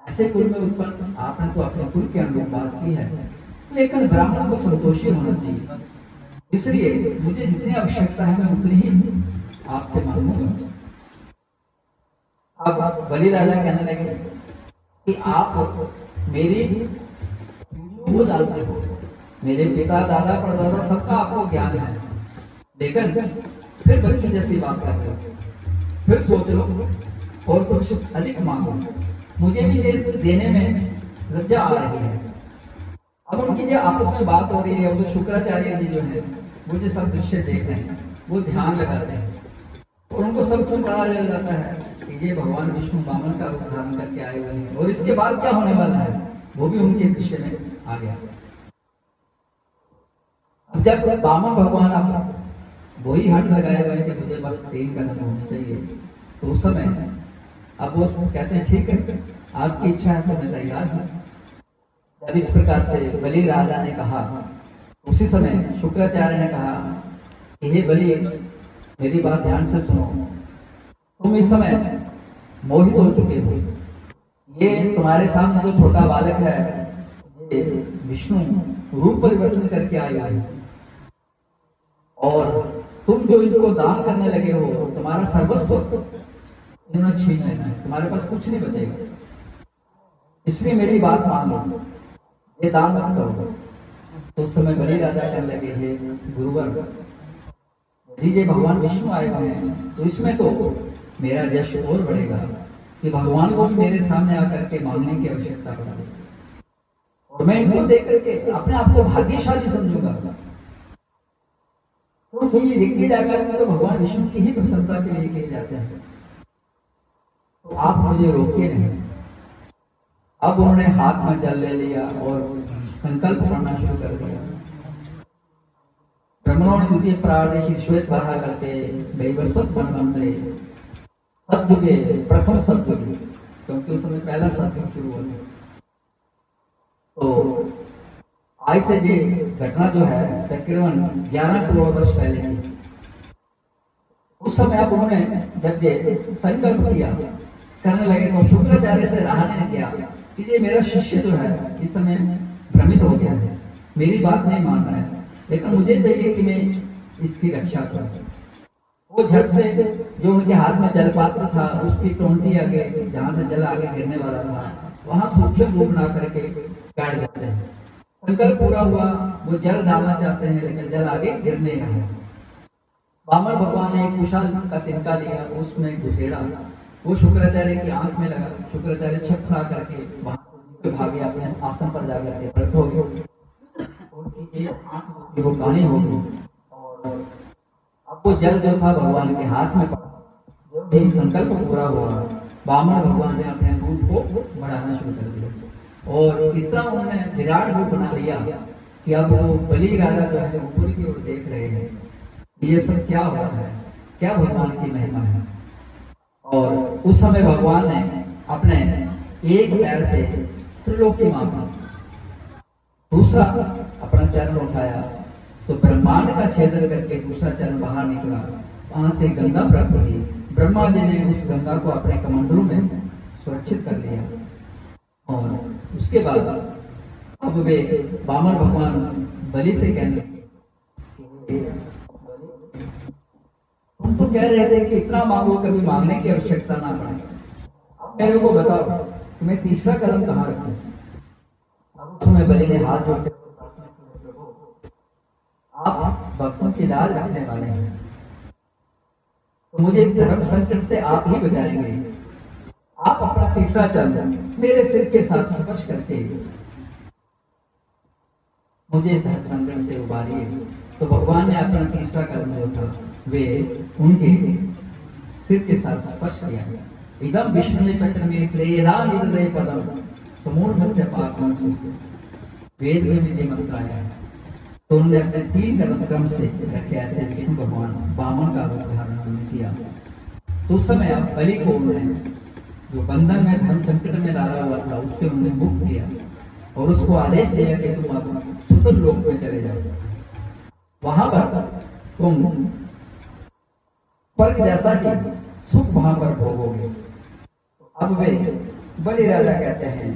ऐसे कुल में उत्पन्न आपने तो अपने कुल के अनुरूप बात की है, लेकिन ब्राह्मण को संतोषी होना चाहिए। इसलिए मुझे जितनी आवश्यकता है मैं उतनी ही आपसे मांगूंगा। अब बलि राजा कहने लगे कि आप मेरी वो जानते हो, मेरे पिता दादा परदादा सबका आपको ज्ञान है, लेकिन फिर बच्चे जैसी बात कर रहे हो, फिर सोच लो और कुछ अधिक मांगो। मुझे भी ये देने में लज्जा आ रही है। अब उनकी जो आपस में बात हो रही है, वो शुक्राचार्य जी जो है वो जो सब दृश्य देख रहे हैं, वो ध्यान लगाते हैं और उनको सब कुछ पता चल जाता है कि ये भगवान विष्णु वामन का रूप धारण करके आए हुए हैं, और इसके बाद क्या होने वाला है वो भी उनके दृश्य में आ गया। जब वामन भगवान आप वही हाथ लगाए हुए कि मुझे बस 3 कदम होने चाहिए, तो उस समय अब वो कहते हैं ठीक है, आपकी इच्छा है तो मैं तैयार हूँ। जब इस प्रकार से बलि राजा ने कहा, उसी समय शुक्राचार्य ने कहा कि हे बलि, मेरी बात ध्यान से सुनो, तुम इस समय मोहित हो चुके हो। ये तुम्हारे सामने जो छोटा बालक है, ये विष्णु रूप परिवर्तन करके आए हुए हैं, और तुम जो इनको दान करने लगे हो, तुम्हारा सर्वस्व इन्होंने छीन लेना है, तुम्हारे पास कुछ नहीं बचेगा। इसलिए मेरी बात मान लो, ये दान मत करो। तो उस समय बलि राजा कहने लगे, हे गुरुवर, यदि ये भगवान विष्णु आए हुए हैं तो इसमें तो मेरा यश और बढ़ेगा कि भगवान को भी मेरे सामने आकर के मांगने की आवश्यकता पड़ा। और मैं इनको देख करके अपने आप को भाग्यशाली समझूंगा, क्योंकि ये लिखे जाकर तो भगवान विष्णु की ही प्रसन्नता के लिए किए जाते हैं। तो आप मुझे रोकिए नहीं। अब उन्होंने हाथ में जल ले लिया और संकल्प करना शुरू कर दिया। ब्राह्मणों ने द्वितीय प्राण श्री श्वेत बाधा करके वैवस्वत बनमंत्रे सतयुगे प्रथम सतयुग, क्योंकि उस समय पहला सतयुग शुरू हुआ था। तो आज से ये घटना जो है तकरीबन 11 करोड़ वर्ष पहले की। उस समय अब उन्होंने जब ये संकल्प किया करने लगे तो शुक्राचार्य से रहा नहीं गया कि ये मेरा शिष्य जो है इस समय भ्रमित हो गया है, मेरी बात नहीं मान रहा है, लेकिन मुझे चाहिए कि मैं इसकी रक्षा करूं। वो झट से जो उनके हाथ में जलपात्र था उसकी टोंटी आगे जहां से जल आगे गिरने वाला था वहां सूक्ष्म रूप बना करके काट देते हैं। संकल्प पूरा हुआ, वो जल डालना चाहते हैं लेकिन जल आगे गिरने लगा। वामन भगवान ने एक कुशाल का तिनका लिया, उसमें घुसेड़ा, वो शुक्राचार्य की आंख में लगा। शुक्राचार्य छपखा करके वहां भागे, अपने आसन पर जाकर के प्रकट हो गए। उनकी एक आंख वो काली हो गई और अब वो जल जो था भगवान के हाथ में पड़ा। जब संकल्प पूरा हुआ, वामन भगवान ने अपने रूप को बढ़ाना शुरू कर दिया और इतना उन्होंने विराट रूप बना लिया कि अब वो बलि राजा जो है ऊपर की ओर देख रहे हैं, ये सब क्या हो रहा है, क्या भगवान की महिमा है। और उस समय भगवान ने अपने एक पैर से त्रिलोकी मापा, दूसरा अपना चरण उठाया तो ब्रह्मांड का छेदन करके दूसरा चरण बाहर निकला, वहां से गंगा प्राप्त हुई। ब्रह्मा जी ने उस गंगा को अपने कमंडलों में सुरक्षित कर लिया और उसके बाद अब वे वामन भगवान बलि से कहने लगे, तुम तो कह रहे थे कि इतना मांगो, कभी मांगने की आवश्यकता ना पड़े, अब मेरे को बताओ कि मैं तीसरा कदम कहाँ रखूं। अब उस समय बलि ने हाथ जोड़कर आप भक्तों की लाज रखने वाले हैं, तो मुझे इस धर्म संकट से आप ही बचाएंगे। आप अपना तीसरा चरण मेरे सिर के साथ स्पर्श करके मुझे धर्म संकट से उबारिए। तो भगवान ने अपना तीसरा कदम जो था वे उनके सिर के साथ स्पर्श किया। इदम विष्णु चक्र में प्रेरा निदय पदम समूढ़ से पाकम वेद में विजय मंत्र आया है। तो उन्होंने अपने 3 कदम क्रम से रखे, ऐसे विष्णु भगवान वामन का रूप धारण किया। तो उस समय अब बलि को उन्होंने जो बंधन में धर्म संकट में डाला हुआ था उससे उन्होंने मुक्त किया और उसको आदेश दिया कि तुम अब सुतर लोक में चले जाओ, वहां पर तुम स्वर्ग जैसा ही सुख वहां पर भोगोगे। अब वे बलि राजा कहते हैं,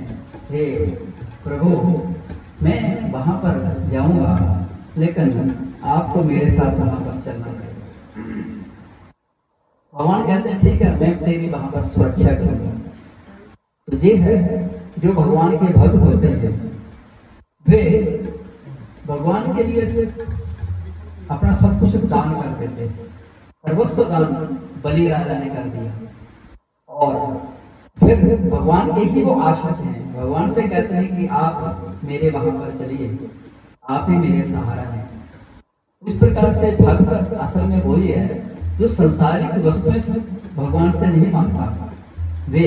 हे प्रभु मैं वहां पर जाऊंगा लेकिन आपको मेरे साथ वहां पर चलना पड़ेगा। भगवान कहते हैं ठीक है, मैं तेरी वहां पर सुरक्षा करूंगा। तो ये है जो भगवान के भक्त होते हैं, वे भगवान के लिए सिर्फ अपना सब कुछ दान कर देते हैं। सर्वस्व दान बलि राजा ने कर दिया और फिर भगवान के ही वो आश्रित हैं। भगवान से कहते हैं कि आप मेरे वहां पर चलिए, आप ही मेरे सहारा हैं। इस प्रकार से भक्त असल में वही है जो संसारिक वस्तुएं से भगवान से नहीं मांगता। वे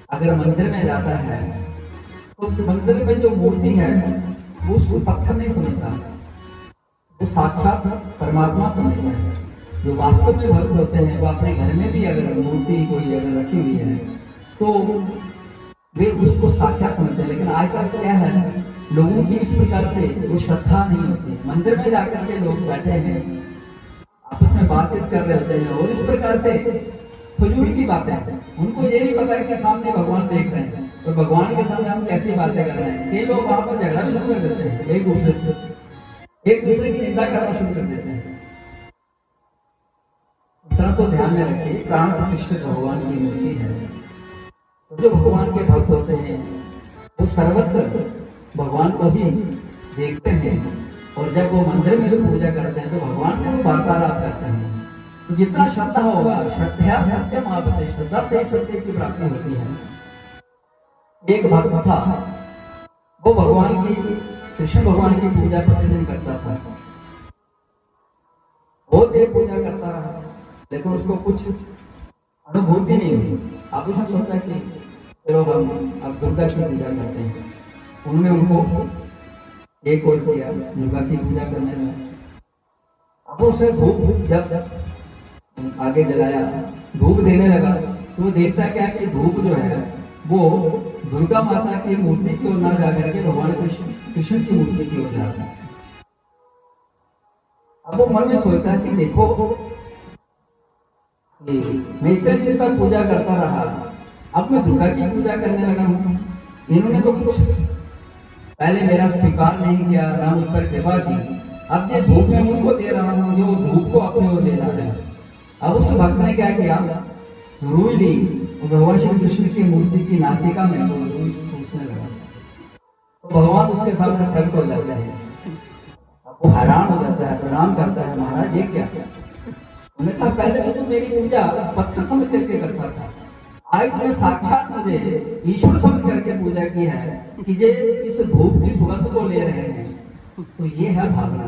अगर मंदिर में जाता है तो मंदिर में जो मूर्ति है वो उसको पत्थर नहीं समझता, वो साक्षात परमात्मा समझता है। जो वास्तव में भक्त होते हैं वो अपने घर में भी अगर मूर्ति कोई अगर रखी हुई है तो वे उसको साक्षात समझते हैं। लेकिन आजकल क्या है, लोगों की इस प्रकार से वो श्रद्धा नहीं होती। मंदिर में जाकर के लोग बैठे हैं, आपस में बातचीत कर रहे होते हैं और इस प्रकार से फजूल की बातें, उनको ये नहीं पता है कि सामने भगवान देख रहे हैं और भगवान के सामने हम कैसी बातें कर रहे हैं। कई लोग वहां पर झगड़ा भी शुरू कर देते हैं, एक दूसरे की निंदा करना शुरू कर देते हैं। इतना तो ध्यान में रखिए, प्राण प्रतिष्ठित भगवान की मूर्ति है। जो भगवान के भक्त होते हैं वो सर्वत्र भगवान को ही देखते हैं और जब वो मंदिर में भी पूजा करते हैं तो भगवान से वो वार्तालाप करते हैं। तो जितना श्रद्धा होगा, श्रद्धा सत्य महापते, श्रद्धा से सत्य की प्राप्ति होती है। एक भक्त था वो भगवान की, कृष्ण भगवान की पूजा प्रतिदिन करता था, बहुत देर पूजा करता रहा, लेकिन उसको कुछ अनुभूति नहीं हुई। अब उसने सोचा कि चलो हम अब दुर्गा की पूजा करते हैं। उन्होंने उनको एक और किया, दुर्गा की पूजा करने लगा। अब उसे धूप जब आगे जलाया, धूप देने लगा, तो वो देखता क्या कि धूप जो है वो दुर्गा माता की मूर्ति की ओर ना जाकर के भगवान कृष्ण की मूर्ति की ओर जाता है। अब वो मन में सोचता है कि देखो, मैं इतने दिन तक पूजा करता रहा, अब मैं दुर्गा की पूजा करने लगा हूँ। इन्होंने तो कुछ पहले मेरा स्वीकार नहीं किया, ना मुझ पर कृपा की। अब ये धूप में मुझको दे रहा हूँ, जो धूप को अपने ओर ले रहा है। अब उस भक्त ने क्या किया, रुई ली, भगवान श्री कृष्ण की मूर्ति की नासिका में रुई पूछने लगा। तो भगवान उसके सामने प्रकट हो जाते हैं। अब वो हैरान हो जाता है, प्रणाम करता है, महाराज ये क्या? उन्होंने कहा पहले तो मेरी पूजा पत्थर समझ करके करता था, आज तुमने साक्षात मुझे ईश्वर समझ करके पूजा की है कि ये इस धूप की सुगंध को ले रहे हैं, तो ये है भावना।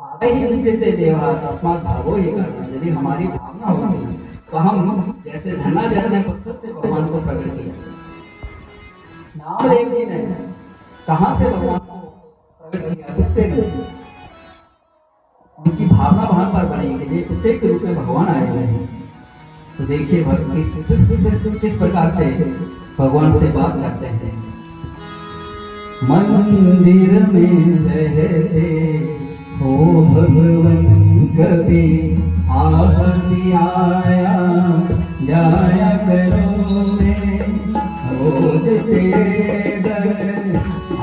भावे ही विद्यते देवा तस्मात् भावो ही करना। यदि हमारी भावना होगी तो हम जैसे धनाधन ने पत्थर से भगवान को प्रकट किया, नाम लेके नहीं, कहाँ से भगवान को प्रकट किया? कुत्ते में से। उनकी भावना वहां पर बनेगी, ये कुत्ते के रूप में भगवान आए हुए हैं। तो देखिए किस प्रकार से भगवान से बात करते हैं। मंदिर में रहते हो भगवन कभी आया जाया करो में, रोज तेरे दर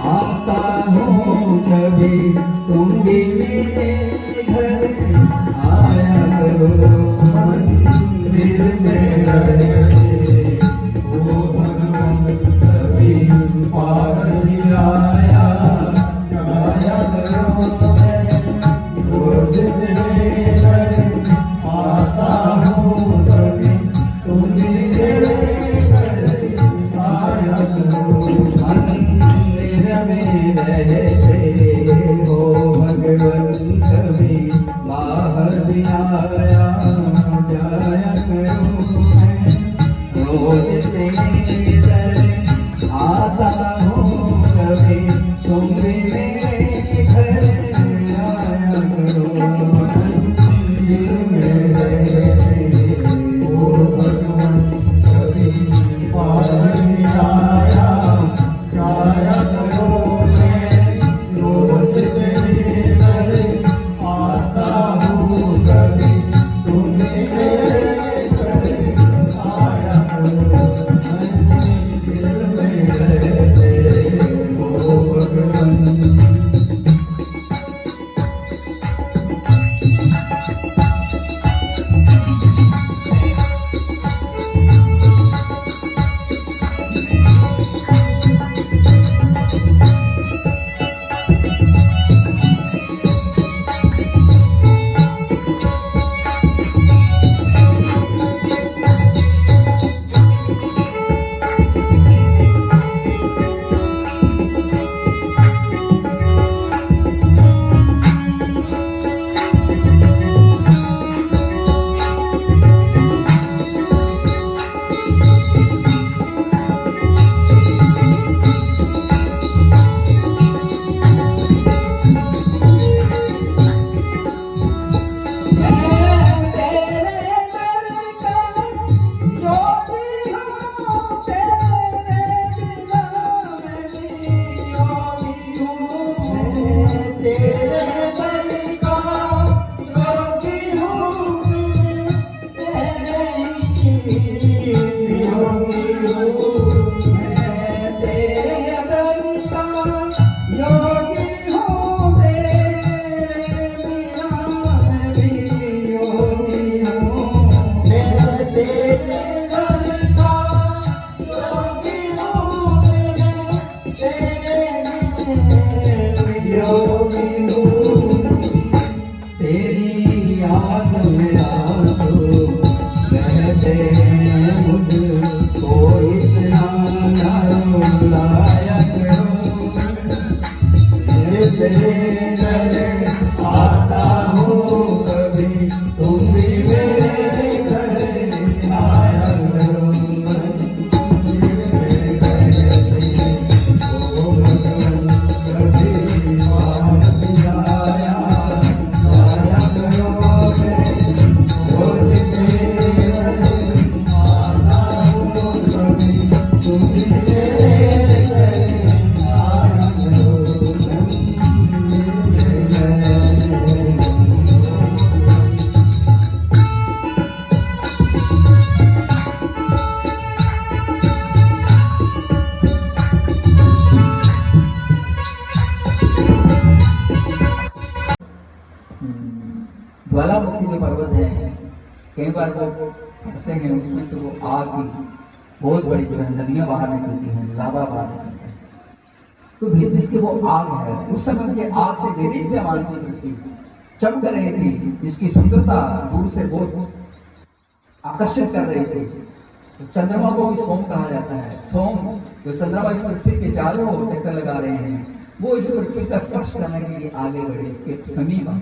आता हूँ, कभी तुम भी मेरे घर आया करो। मंदिर में रहते हो भगवन कभी आया जाया करो में, रोज तेरे दर आता हूँ, कभी तुम भी मेरे घर आया करो। मंदिर में रहते हो भगवन कभी बाहर भी आया जाया करो मैं, रोज तेरे दर आता हूँ, कभी तुम भी मेरे घर आया करो। मंदिर में रहते हो भगवन कभी बाहर भी आया जाया करो मैं, रोज तेरे दर आता हूँ, कभी तुम मेरे घर आया करो। मंदिर में रहते हो भगवन। तेरे घर आता हूँ कभी, तुम भी मेरे घर आया करो। ओ भगवान कभी मान आया आया करो ओ तेरे घर आता हूँ कभी, तुम भी मेरे घर आया करो। ज्वालामुखी जो पर्वत है, कई बार वो फटते हैं, उसमें से वो आग की बहुत बड़ी जो है नदियां बाहर निकलती हैं, लावा बाहर निकलती है। तो भीतर इसकी वो आग है, उस समय के आग से देदीप्यमान की पृथ्वी चमक रही थी, जिसकी सुंदरता दूर से बहुत आकर्षित कर रही थी। तो चंद्रमा को भी सोम कहा जाता है। सोम जो चंद्रमा इस पृथ्वी के चारों ओर चक्कर लगा रहे हैं, वो इस पृथ्वी का स्पर्श करने के लिए आगे बढ़े, इसके समीप आए।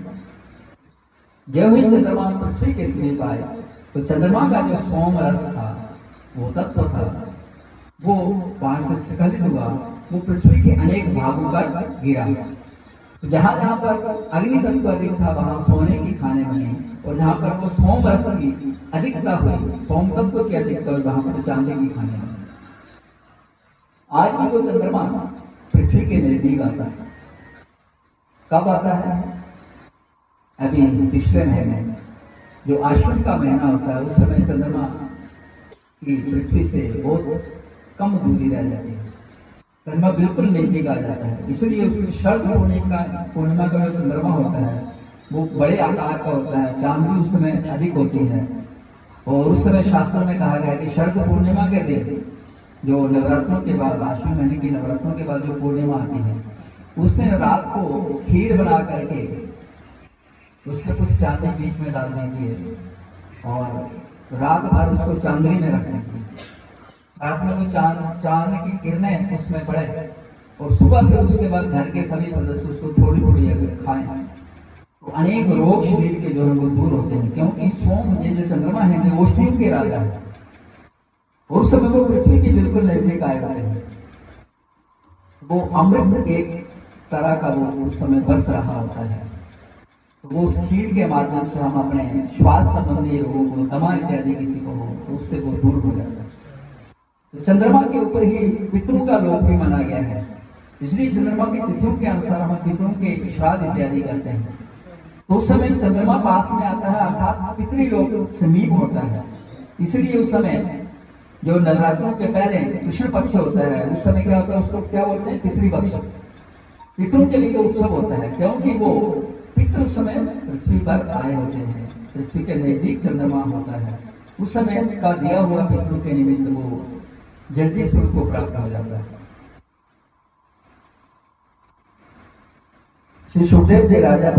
जब ही चंद्रमा पृथ्वी के समीप आए तो चंद्रमा का जो सोम रस था, वो तत्व था, वो वहां से स्खलित हुआ, वो पृथ्वी के अनेक भागों पर गिरा। तो जहां जहां पर अग्नि तत्व अधिक था, वहां सोने की खाने बने, और जहां पर वो सोम रस की अधिकता हुई, सोम तत्व की अधिकता हुई, वहां पर चांदी की खाने बने। आज भी वो चंद्रमा पृथ्वी के नजदीक आता है। कब आता है? अभी पिछले महीने जो आश्विन का महीना होता है, उस समय चंद्रमा की पृथ्वी से बहुत कम दूरी रह जाती है, चंद्रमा बिल्कुल नजदीक आ जाता है। इसलिए उसमें शरद पूर्णिमा का जो चंद्रमा होता है, वो बड़े आकार का होता है, चांदी उस समय अधिक होती है। और उस समय शास्त्रों में कहा गया कि शरद पूर्णिमा के दिन, जो नवरात्रों के बाद, आश्विन महीने की नवरात्रों के बाद जो पूर्णिमा आती है, उस दिन रात को खीर बना करके उसमें कुछ चांदी बीच में डाल दीजिए और रात भर उसको चांदनी में रख दीजिए। रात में वो चांद की किरणें उसमें पड़े, और सुबह फिर उसके बाद घर के सभी सदस्य उसको थोड़ी थोड़ी अगर खाएं, तो अनेक रोग शरीर के जो है वो दूर होते हैं। क्योंकि सोम, ये जो चंद्रमा है, वो औषधियों के राजा है, और उस समय वो पृथ्वी के बिल्कुल नजदीक आए रहते हैं। वो अमृत एक तरह का वो उस समय बरस रहा होता है। तो वो उस खीर के माध्यम से हम अपने श्वास संबंधी रोगों को, दमा इत्यादि किसी को हो, तो उससे वो दूर हो जाता है। तो चंद्रमा के ऊपर ही पितरों का लोक भी माना गया है, इसलिए चंद्रमा की तिथियों के अनुसार हम पितरों के श्राद्ध इत्यादि करते हैं। तो उस समय चंद्रमा पास में आता है, अर्थात पितृलोक समीप होता है। इसलिए उस समय जो नवरात्रों के पहले कृष्ण पक्ष होता है, उस समय क्या होता है, उसको क्या बोलते हैं, पितृपक्ष। पितरों के लिए उत्सव होता है, क्योंकि वो पितृ उस समय पृथ्वी पर आए होते हैं, पृथ्वी के नजदीक चंद्रमा होता है। उस समय का दिया हुआ पितरों के निमित्त वो जल्दी से उसको प्राप्त हो जाता है। श्री सुखदेव जी राजा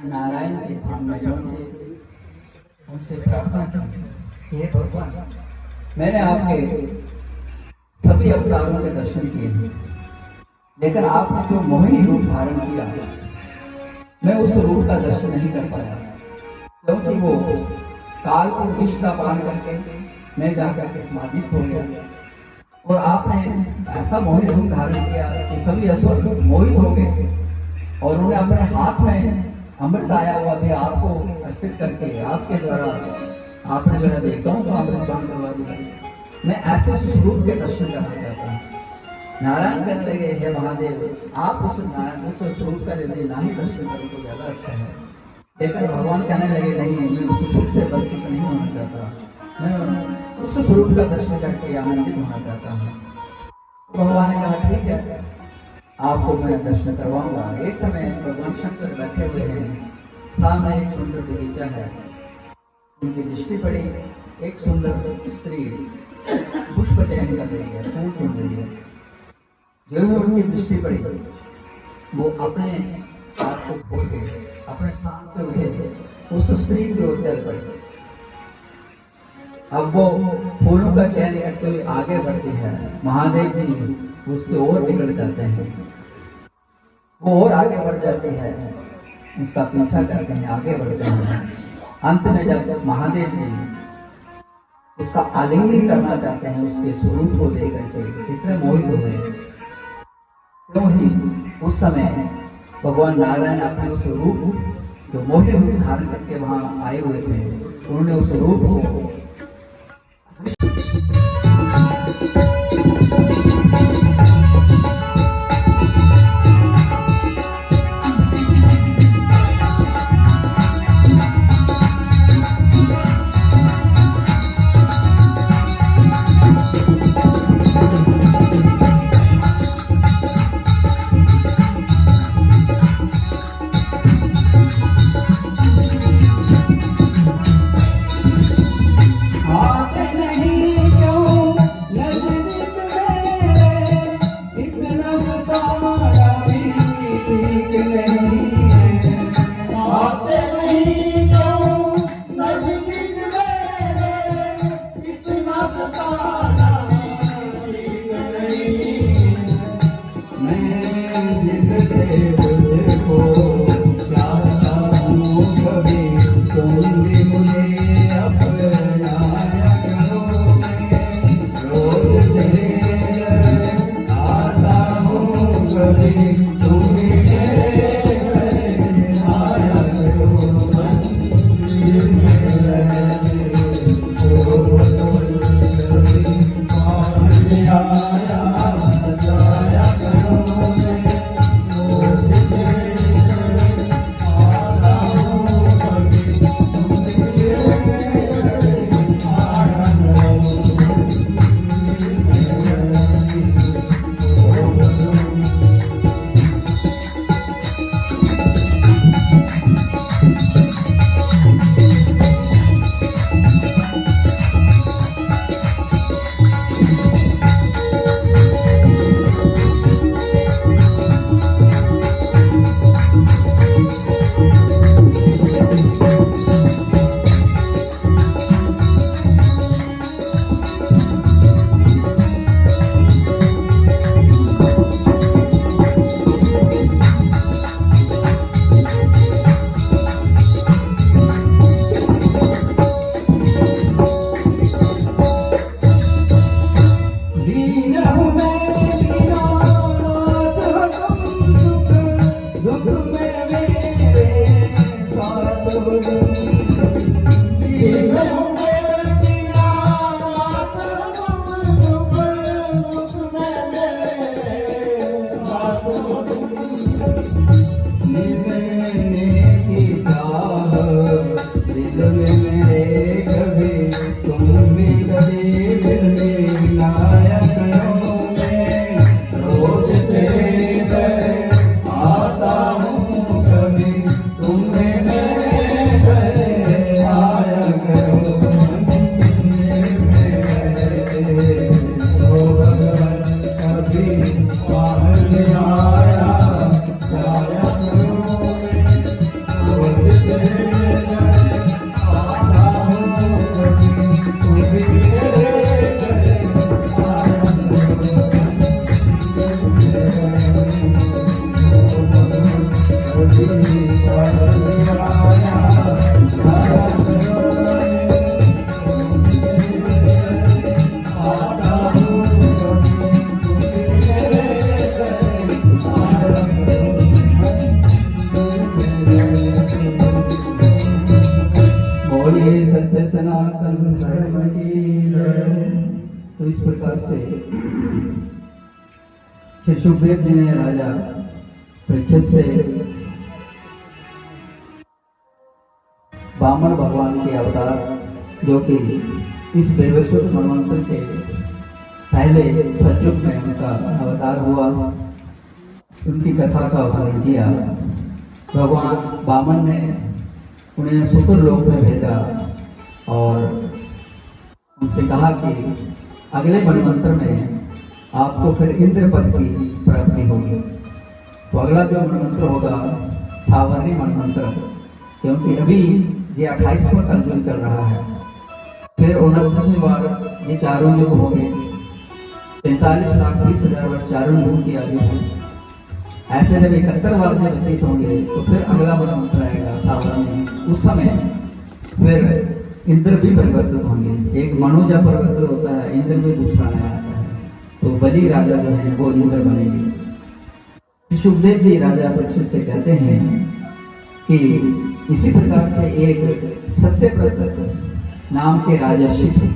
नारायण के धाम में उनसे प्रार्थना की, हे भगवान, मैंने आपके सभी अवतारों के दर्शन किए हैं, लेकिन आपने जो मोहिनी रूप धारण किया मैं उस रूप का दर्शन नहीं कर पाया, क्योंकि वो काल को विष का पान करके मैं जाकर के समाधिस्थ हो गया और आपने ऐसा मोहिनी रूप धारण किया कि सभी असुर मोहित हो गए और उन्हें अपने हाथ में अमृत आया हुआ भी आपको अर्पित करके आपके द्वारा आपने जो है देवताओं को अमृत पान करवा दिया। मैं ऐसे स्वरूप के दर्शन करना चाहता हूँ। नारायण कहने लगे, हे महादेव, आप उस नारायण उस स्वरूप का यदि ना ही दर्शन करें तो ज़्यादा अच्छा है। लेकिन भगवान कहने लगे, नहीं, मैं उस स्वरूप से वंचित नहीं होना चाहता, मैं उस स्वरूप का दर्शन करके आनंदित होना चाहता हूँ। भगवान ने कहा, ठीक है, आपको मैं दर्शन करवाऊंगा। एक समय भगवान शंकर बैठे हुए हैं, सामने एक सुंदर बगीचा है, उनकी दृष्टि पड़ी, एक सुंदर स्त्री पुष्प चयन कर रही है, फूल चुन रही है। जो ही उनकी दृष्टि पड़ी वो अपने आप को खोल के अपने स्थान से उठे उस स्त्री की ओर चल पड़ी। अब वो फूलों का चयन करते हुए आगे बढ़ती है, महादेव जी उसके ओर निकल जाते हैं, वो और आगे बढ़ जाते हैं, उसका पीछा करते हैं, आगे बढ़ते हैं। अंत में जब महादेव जी उसका आलिंगन करना चाहते हैं, उसके स्वरूप को देख करके इतने मोहित हुए, क्यों ही उस समय भगवान नारायण अपने उस रूप जो मोहित रूप धारण करके वहाँ आए हुए थे, उन्होंने उस रूप को मेरे कभी तुम भी कभी दिल में लाया करो। मैं रोज तेरे घर आता हूँ, कभी तुम्हें मेरे घर आया करो। ओ भगवान कभी बाहर आया जाया करो। रोज तेरे घर आता हूँ, कभी तुम भी मेरे घर आया बोलिए सत्य सनातन धर्म की जय। तो इस प्रकार से श्री सुखदेव जी ने राजा परीक्षित से वामन भगवान के अवतार, जो कि इस वैवस्वत मनवंतर के पहले सतयुग में उनका अवतार हुआ, उनकी कथा का वर्णन किया। भगवान वामन ने उन्हें सुतुर लोक में भेजा और उनसे कहा कि अगले मनवंतर में आपको फिर इंद्र पद की प्राप्ति होगी। तो अगला जो मनवंतर होगा सावर्णी मनवंतर, क्योंकि अभी ये 28वां कलयुग चल रहा है। फिर 29वीं बार ये चारों युग होंगे। 43,20,000 वर्ष चारों युगों की आयु है। ऐसे जब 71 बार जब व्यतीत होंगे तो फिर अगला मनवंतर आएगा सावर्णी। उस समय फिर इंद्र भी परिवर्तित होंगे। एक मनुजा परिवर्तित होता है, इंद्र भी दूसरा नया आता है। तो बलि राजा जो है वो इंद्र बनेंगे। सुखदेव जी राजा परीक्षित से कहते हैं कि इसी प्रकार से एक सत्यव्रत नाम के राजर्षि थे।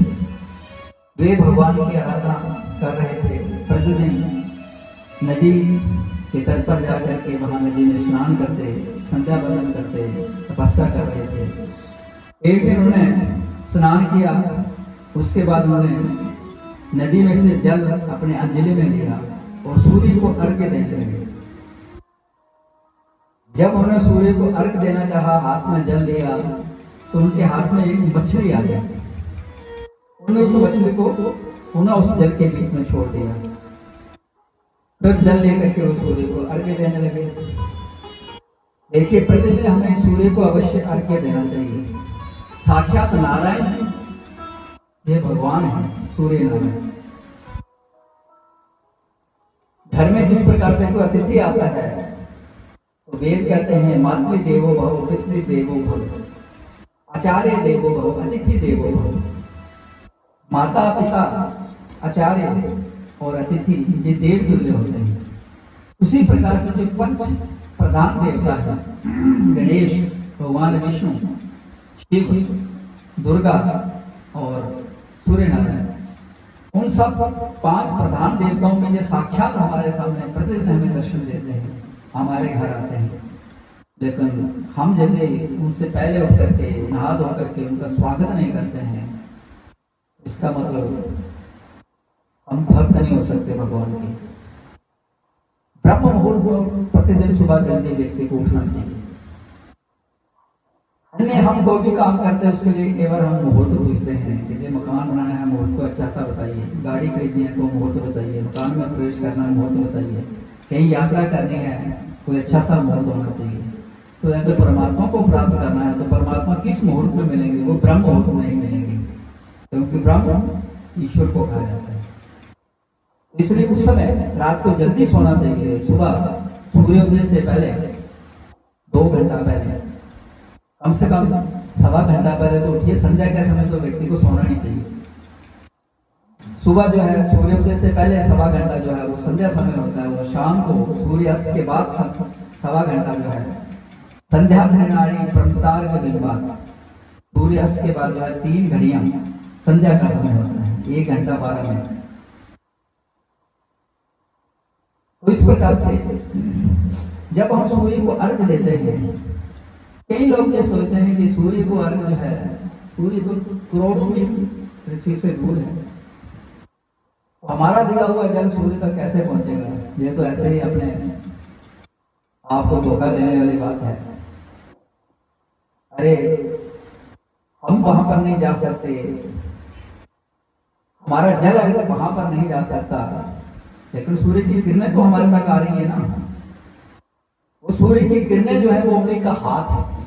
वे भगवान की आराधना कर रहे थे। प्रतिदिन नदी के तट पर जाकर के वहां नदी में स्नान करते, संध्या वंदन करते, तपस्या कर रहे थे। एक दिन उन्होंने स्नान किया, उसके बाद उन्होंने नदी में से जल अपने अंजलि में लिया और सूर्य को अर्घ्य देने लगे। जब उन्होंने सूर्य को अर्घ्य देना चाहा, हाथ में जल लिया, तो उनके हाथ में एक मछली आ गई। उन्होंने उस मछली को पुनः उस जल के बीच में छोड़ दिया। फिर जल लेकर के वो सूर्य को अर्घ्य देने लगे। देखिए, प्रतिदिन हमें सूर्य को अवश्य अर्घ्य देना चाहिए। साक्षात नारायण ये भगवान है, सूर्य नारायण। घर में जिस प्रकार से कोई अतिथि आता है तो वेद कहते हैं मातृ देवो भव, पितृ देवो भव, आचार्य देवो भव, अतिथि देवो भव। माता पिता, आचार्य और अतिथि ये देव तुल्य होते हैं। उसी प्रकार से जो पंच प्रधान देवता है, गणेश, भगवान विष्णु, शिव, दुर्गा और सूर्य नारायण, उन सब 5 प्रधान देवताओं में जो साक्षात हमारे सामने प्रतिदिन हमें दर्शन देते हैं, हमारे घर आते हैं। लेकिन हम यदि उनसे पहले उठ करके नहा धो करके उनका स्वागत नहीं करते हैं, इसका मतलब हम भक्त नहीं हो सकते भगवान के। ब्रह्म मुहूर्त को प्रतिदिन सुबह जल्दी व्यक्ति को उठना चाहिए। अन्य हम कोई भी काम करते हैं उसके लिए केवल हम मुहूर्त पूछते हैं कि ये मकान बनाना है, मुहूर्त को अच्छा सा बताइए। गाड़ी खरीदनी है तो मुहूर्त बताइए। मकान में प्रवेश करना है, मुहूर्त बताइए। कहीं यात्रा करनी है, कोई अच्छा सा मुहूर्त होना चाहिए। तो अगर परमात्मा को प्राप्त करना है तो परमात्मा किस मुहूर्त में मिलेंगे? वो ब्रह्म मुहूर्त में नहीं मिलेंगे, क्योंकि ब्रह्म ईश्वर को कहा जाता है। इसलिए उस समय रात को जल्दी सोना चाहिए। सुबह सूर्योदय से पहले 2 घंटा पहले, कम से कम 1.25 घंटा पहले तो उठिए। संध्या के समय तो व्यक्ति को सोना नहीं चाहिए। सुबह जो है सूर्योदय से पहले 1.25 घंटा जो है वो संध्या समय होता है। वो शाम को सूर्यास्त के बाद 1.25 घंटा जो है संध्या घड़ी प्रमतार के दिन बाद, सूर्यास्त के बाद जो है 3 घड़ियां संध्या का समय होता है, 1 घंटा 12 मिनट। तो इस प्रकार से जब हम सूर्य को अर्घ देते हैं, कई लोग ये सोचते हैं कि सूर्य को अर्घ जो है सूर्य तो करोड़ों मील पृथ्वी से दूर है। हमारा दिया हुआ जल सूर्य तक कैसे पहुंचेगा? ये तो ऐसे ही अपने आपको धोखा देने वाली बात है। अरे हम वहां पर नहीं जा सकते, हमारा जल अगर वहां पर नहीं जा सकता, लेकिन सूर्य की किरणें तो हमारे तक आ रही है ना। वो सूर्य की किरणें जो है वो उन्हीं का हाथ है,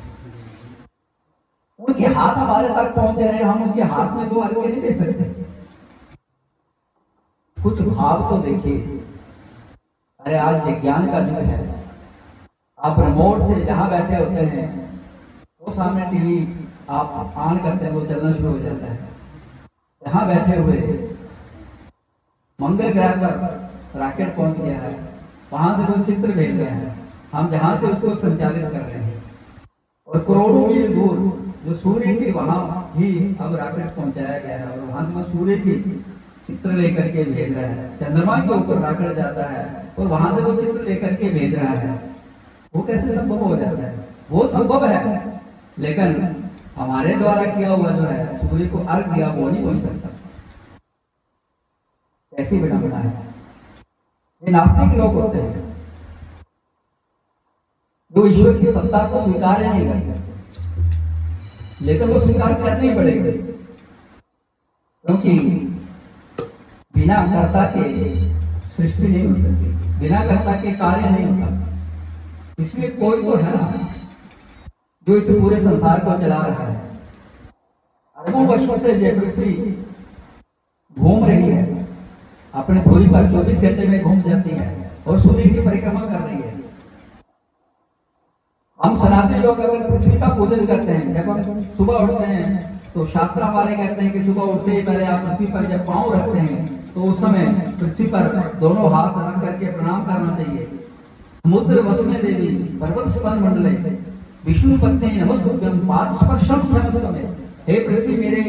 उनके हाथ हमारे तक पहुंच रहे हैं, हम उनके हाथ में 2 अर्घ्य नहीं दे सकते। कुछ भाव तो देखिए। अरे आज विज्ञान का युग है, आप रिमोट से जहां बैठे होते हैं वो सामने टीवी आप ऑन करते हैं, वो चलना शुरू हो जाता है। जहां बैठे हुए मंगल ग्रह पर रॉकेट पहुंच गया है, वहां से वो चित्र भेज रहे हैं, हम जहां से उसको संचालित कर रहे हैं। और करोड़ों मील दूर जो सूर्य के वहां ही अब रॉकेट पहुंचाया गया है, और वहां से वो सूर्य की चित्र लेकर के भेज रहा है। चंद्रमा के ऊपर रॉकेट जाता है और वहां से वो चित्र लेकर के भेज रहा है। वो कैसे संभव हो जाता है? वो संभव है, लेकिन हमारे द्वारा किया हुआ जो है सूर्य को अर्घ दिया वो नहीं पहुंच सकता। ऐसी विडंबना है। ये नास्तिक लोग होते हैं जो ईश्वर की सत्ता को स्वीकार नहीं करते, लेकिन वो स्वीकार करनी पड़ेगी, क्योंकि बिना कर्ता के सृष्टि नहीं हो सकती, बिना कर्ता के कार्य नहीं होता। इसलिए कोई तो है ना जो इस पूरे संसार को चला रहा है। अरबों वर्षों से ये पृथ्वी घूम रही है, अपने धुरी पर 24 घंटे में घूम जाती है और सूर्य की परिक्रमा कर रही है। हम सनातनी लोग अगर पृथ्वी का पूजन करते हैं, जब हम सुबह उठते हैं तो शास्त्र हमारे कहते हैं कि सुबह उठते ही पहले आप पृथ्वी पर जब पांव रखते हैं तो उस समय पृथ्वी पर दोनों हाथ रख करके प्रणाम करना चाहिए। समुद्र वसने देवी पर्वत स्तन मंडले विष्णु पत्नी नमस्तुभ्यम पाद स्पर्शम क्षमस्वमे। हे पृथ्वी, मेरे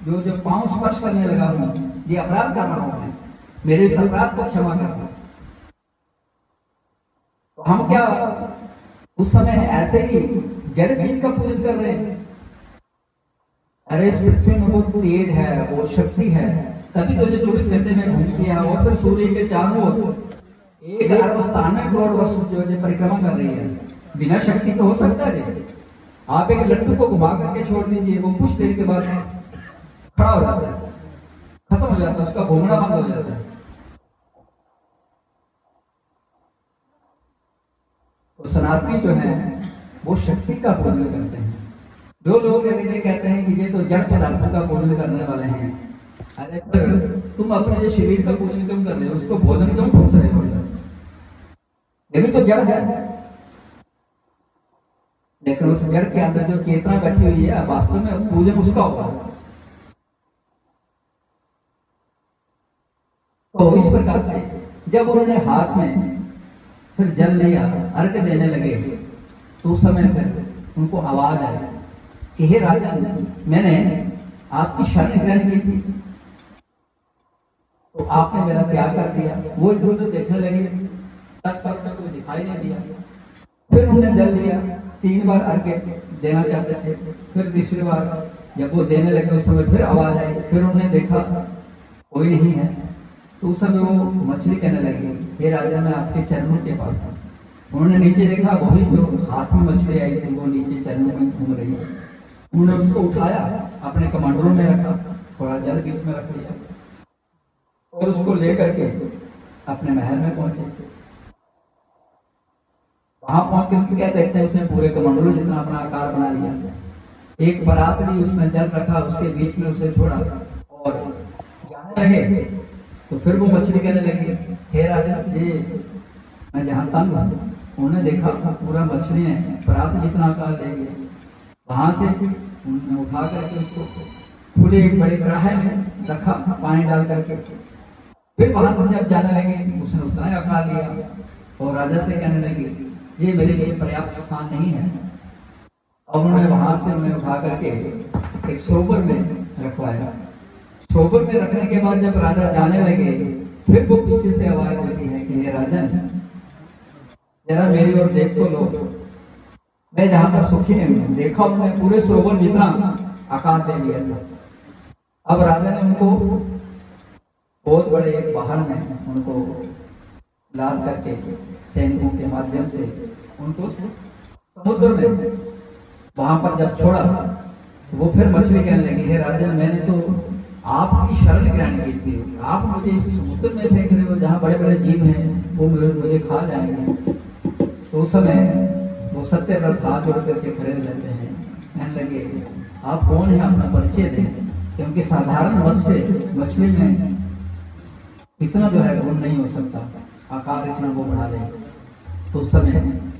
जो पांव स्पर्श करने लगा हूं, ये अपराध कर रहा हूं मैं, मेरे इस अपराध को क्षमा करना। तो हम क्या उस समय ऐसे ही जड़ चीज का पूजन कर रहे हैं? अरे इस पृथ्वी में वो तेज है, वो शक्ति है, तभी तो जो 24 घंटे में घूमती है और फिर सूर्य के चारों ओर 1 अरब 97 करोड़ वर्ष जो है परिक्रमा कर रही है। बिना शक्ति तो हो सकता है? आप एक लट्टू को घुमा करके छोड़ दीजिए, वो कुछ देर के बाद खड़ा हो जाता है, खत्म हो जाता है, उसका घूमना बंद हो जाता है। तो सनातनी जो है वो शक्ति का पूजन करते हैं। जो लोग ये कहते हैं कि ये तो जड़ पदार्थों का पूजन करने वाले हैं, अरे फिर तुम अपने जो शरीर का पूजन क्यों कर रहे हो? उसको भोजन क्यों पूछ रहे हो? ये भी तो जड़ है, लेकिन उस जड़ के अंदर जो चेतना बैठी हुई है वास्तव में पूजन उसका होगा। तो इस प्रकार से जब उन्होंने हाथ में फिर जल लिया, अर्घ देने लगे, तो उस समय फिर उनको आवाज आई कि हे राजन, मैंने आपकी शरण ग्रहण की थी तो आपने मेरा त्याग कर दिया। वो इधर उधर देखने लगे, तब तक कोई दिखाई नहीं दिया। फिर उन्होंने जल लिया, 3 बार अर्घ देना चाहते थे। फिर तीसरी बार जब वो देने लगे उस समय फिर आवाज आई, फिर उन्होंने देखा कोई नहीं है, तो उस समय वो मछली कहने लगी, हे राजा, मैं आपके चरणों के पास हूँ। उन्होंने नीचे देखा, वही जो हाथ में मछली आई थी वो नीचे चरणों में घूम रही है। उन्होंने उसको उठाया, अपने कमंडलों में रखा, थोड़ा जल बीच में रख लिया और उसको लेकर के अपने महल में पहुंचे। वहां पहुंच के क्या देखते हैं, उसने पूरे कमंडलों जितना अपना आकार बना लिया। एक बरात ली, उसमें जल रखा, उसके बीच में उसे छोड़ा और जाने लगे। तो फिर वो मछली कहने लगी, हे राजा, ये मैं जहाँ तंग हूँ। उन्होंने देखा पूरा मछली ने बरात जितना आकार ले गया। वहां से उन्होंने उठा करके उसको खुले एक बड़े कढ़ाई में रखा, पानी डाल करके। फिर वहां से जब जाने लगे उसने उतना ही आकार लिया और राजा से कहने लगे, ये मेरे लिए पर्याप्त स्थान नहीं है। और उन्होंने वहां से उन्हें उठा करके एक सरोवर में रखवाया। सरोवर में रखने के बाद जब राजा जाने लगे, फिर वो पीछे से आवाज देती है कि हे राजन, जरा मेरी ओर देख तो लो, मैं जहां पर सुखी नहीं हूं। देखा उन्होंने पूरे सरोवर जितना आकार दे दिया था। अब राजा ने उनको बहुत बड़े एक वाहन में उनको लाद करके सैनिकों के माध्यम से उनको समुद्र में वहां पर जब छोड़ा, वो फिर मछली कहने लगी, हे राजन, मैंने तो आपकी शरण ग्रहण की थी, आप मुझे इस समुद्र में फेंक रहे हो जहाँ बड़े बड़े जीव हैं, वो मुझे खा जाएंगे। तो उस समय वो सत्यव्रत हाथ जोड़ करके खड़े रहते हैं, कहने लगे, आप कौन है, अपना परिचय दें, क्योंकि साधारण मछली में इतना जो है गुण नहीं हो सकता, आकार इतना वो बढ़ा ले। तो उस समय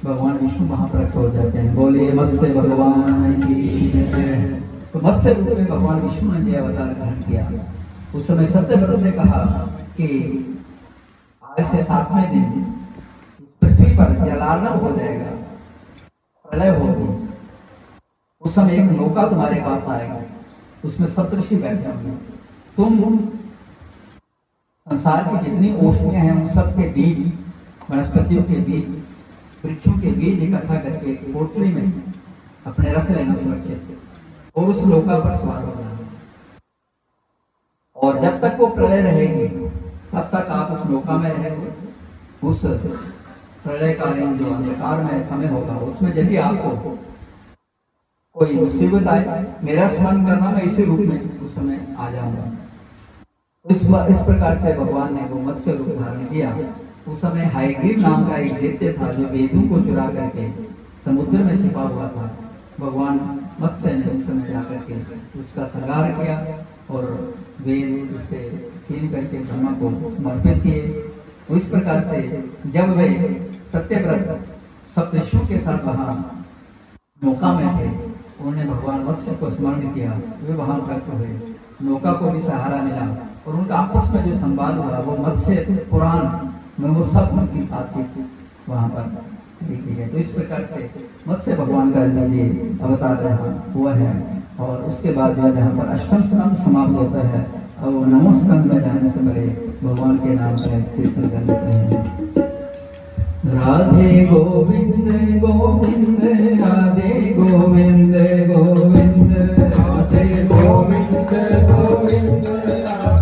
भगवान विष्णु वहां प्रकट हो जाते हैं, बोले मत्स्य भगवान की जय। तो मत्स्य रूप में भगवान विष्णु ने ये अवतार ग्रहण किया। उस समय सत्यव्रत से कहा कि आज से 7वें दिन पृथ्वी पर जलार्णव हो जाएगा, प्रलय होगी। उस समय एक नौका तुम्हारे पास आएगा, उसमें सप्तऋषि बैठे होंगे, तुम संसार की जितनी औषधियां हैं उन सब के बीज, वनस्पतियों के बीज, वृक्षों के बीज इकट्ठा करके एक पोटली में अपने रख लेना सुरक्षित, और उस नौका पर सवार हो जाना। और जब तक वो प्रलय रहेगी तब तक आप उस नौका में रहेंगे। उस प्रलयकालीन जो अंधकार में समय होगा, उसमें यदि आपको कोई मुसीबत आए, मेरा स्मरण करना, मैं इसी रूप में उस समय आ जाऊंगा। इस प्रकार से भगवान ने वो मत्स्य रूप धारण किया। उस समय हायग्रीव नाम का एक दैत्य था जो वेदों को चुरा करके समुद्र में छिपा हुआ था। भगवान मत्स्य ने उस समय जाकर के उसका संहार किया और वेद उससे छीन करके ब्रह्मा को समर्पित किए। इस प्रकार से जब वे सत्यव्रत सप्तऋषियों के साथ वहां नौका में थे, उन्होंने भगवान मत्स्य को स्मरण किया, वे वहां प्रकट हुए, नौका को भी सहारा मिला और उनका आपस में जो संवाद हुआ वो मत्स्य पुराण में वो सब उनकी बातचीत वहां पर लिखी है। तो इस प्रकार से मत्स्य भगवान का ये अवतार रहा हुआ है। और उसके बाद जो जहाँ पर अष्टम स्कंद समाप्त होता है और वो नवम स्कंद में जाने से पहले भगवान के नाम पर कीर्तन कर लेते हैं। राधे गोविंद गोविंद राधे गोविंद गोविंद राधे गोविंद गोविंद राधे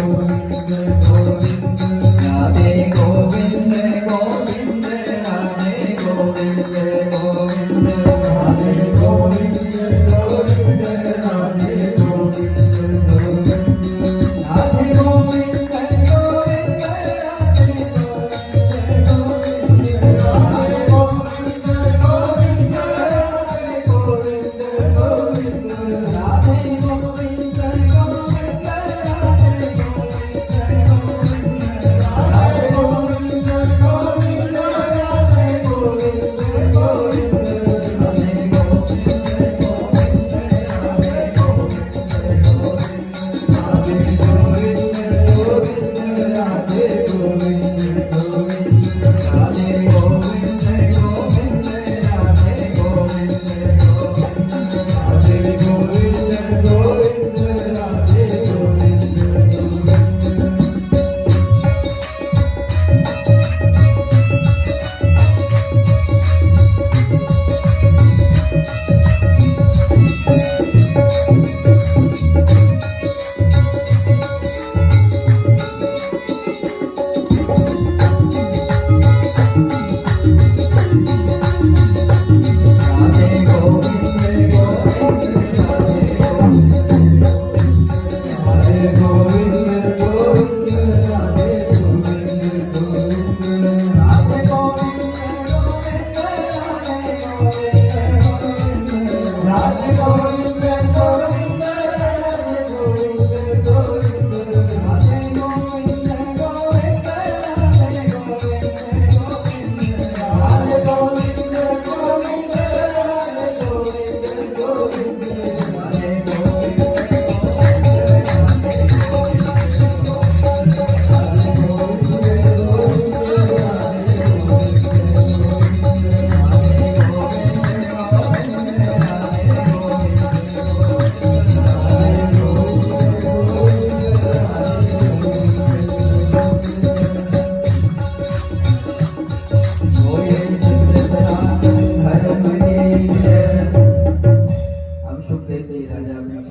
गोविंद गोविंद राधे गोविंद गोविंद राधे गोविंद गोविंद राधे गोविंद गोविंद राधे गोविंद गोविंद राधे गोविंद गोविंद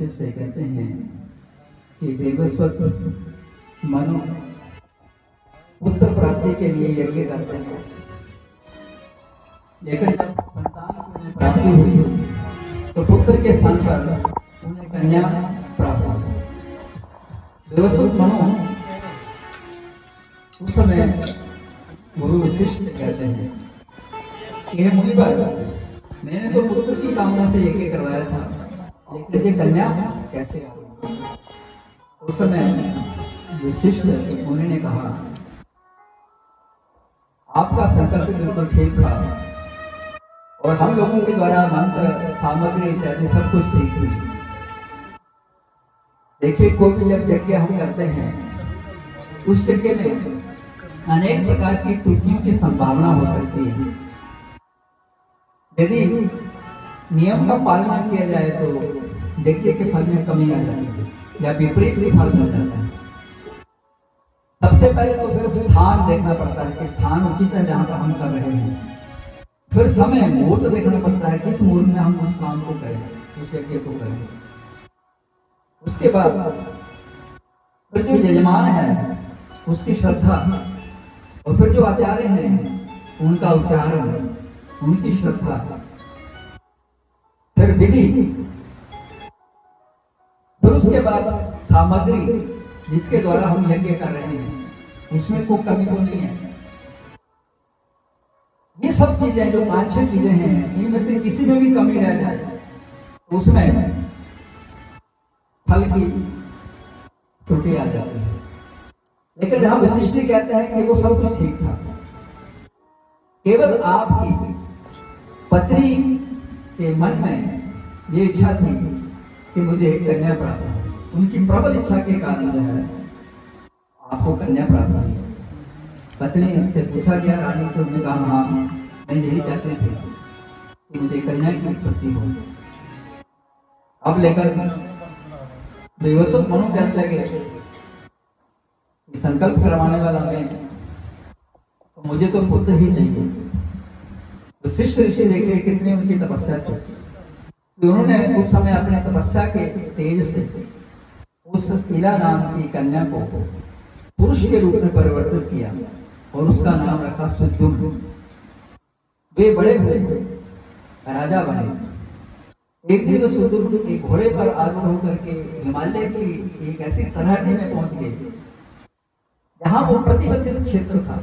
वशिष्ठ से कहते हैं कि देवस्वत मनु पुत्र प्राप्ति के लिए यज्ञ करते हैं, लेकिन जब संतान को प्राप्ति हुई तो पुत्र के स्थान पर उन्हें कन्या प्राप्त हुई। देवस्वत मनु उस समय गुरु वशिष्ठ कहते हैं कि हे मुनिवर, मैंने तो पुत्र की कामना से यज्ञ करवाया था, लेकिन ये कन्या कैसे आ गई? उस समय वशिष्ठ मुनि ने कहा, आपका संकल्प बिल्कुल ठीक था और हम लोगों के द्वारा मंत्र सामग्री इत्यादि सब कुछ ठीक हुई। देखिए, कोई भी जब यज्ञ हम करते हैं उस यज्ञ में अनेक प्रकार की त्रुटियों की संभावना हो सकती है। यदि नियम का पालन किया जाए तो यज्ञ के फल में कमी आ जाती है या विपरीत भी फल मिल जाता है। सबसे पहले तो फिर स्थान देखना पड़ता है कि स्थान उचित है जहां पर हम कर रहे हैं। फिर समय मुहूर्त देखना पड़ता है, किस मुहूर्त में हम उस काम को करें, उस यज्ञ को करें। उसके बाद फिर जो यजमान है उसकी श्रद्धा, और फिर जो आचार्य हैं उनका उच्चारण, उनकी श्रद्धा, फिर विधि, फिर उसके बाद सामग्री जिसके द्वारा हम यज्ञ कर रहे हैं उसमें कोई कमी तो नहीं है। ये सब चीजें जो 5-6 चीजें हैं, इनमें से किसी में भी कमी रह जाए तो उसमें फल की त्रुटि आ जाती है। लेकिन जहां वशिष्ठ कहते हैं कि वो सब कुछ ठीक था, केवल आपकी पत्नी के मन में ये इच्छा थी कि मुझे एक कन्या प्राप्त हो। उनकी प्रबल इच्छा के कारण जो है आपको कन्या प्राप्त हुई। पत्नी से पूछा गया, रानी से, उन्होंने कहा हाँ, मैं यही चाहते थे कि मुझे कन्या की उत्पत्ति हो। अब लेकर देवस्वत मनु कहने लगे कि संकल्प करवाने वाला मैं, तो मुझे तो पुत्र ही चाहिए। तो शिष्य ऋषि देखिए कितनी उनकी तपस्या थी। तो उन्होंने उस समय अपने तपस्या के तेज से उस इला नाम की कन्या को पुरुष के रूप में परिवर्तित किया और उसका नाम रखा सुद्युम्न। वे बड़े हुए, राजा बने। एक दिन सुद्युम्न एक घोड़े पर आरूढ़ होकर के हिमालय की एक ऐसी तलहटी में पहुंच गए जहां वो प्रतिबंधित क्षेत्र था।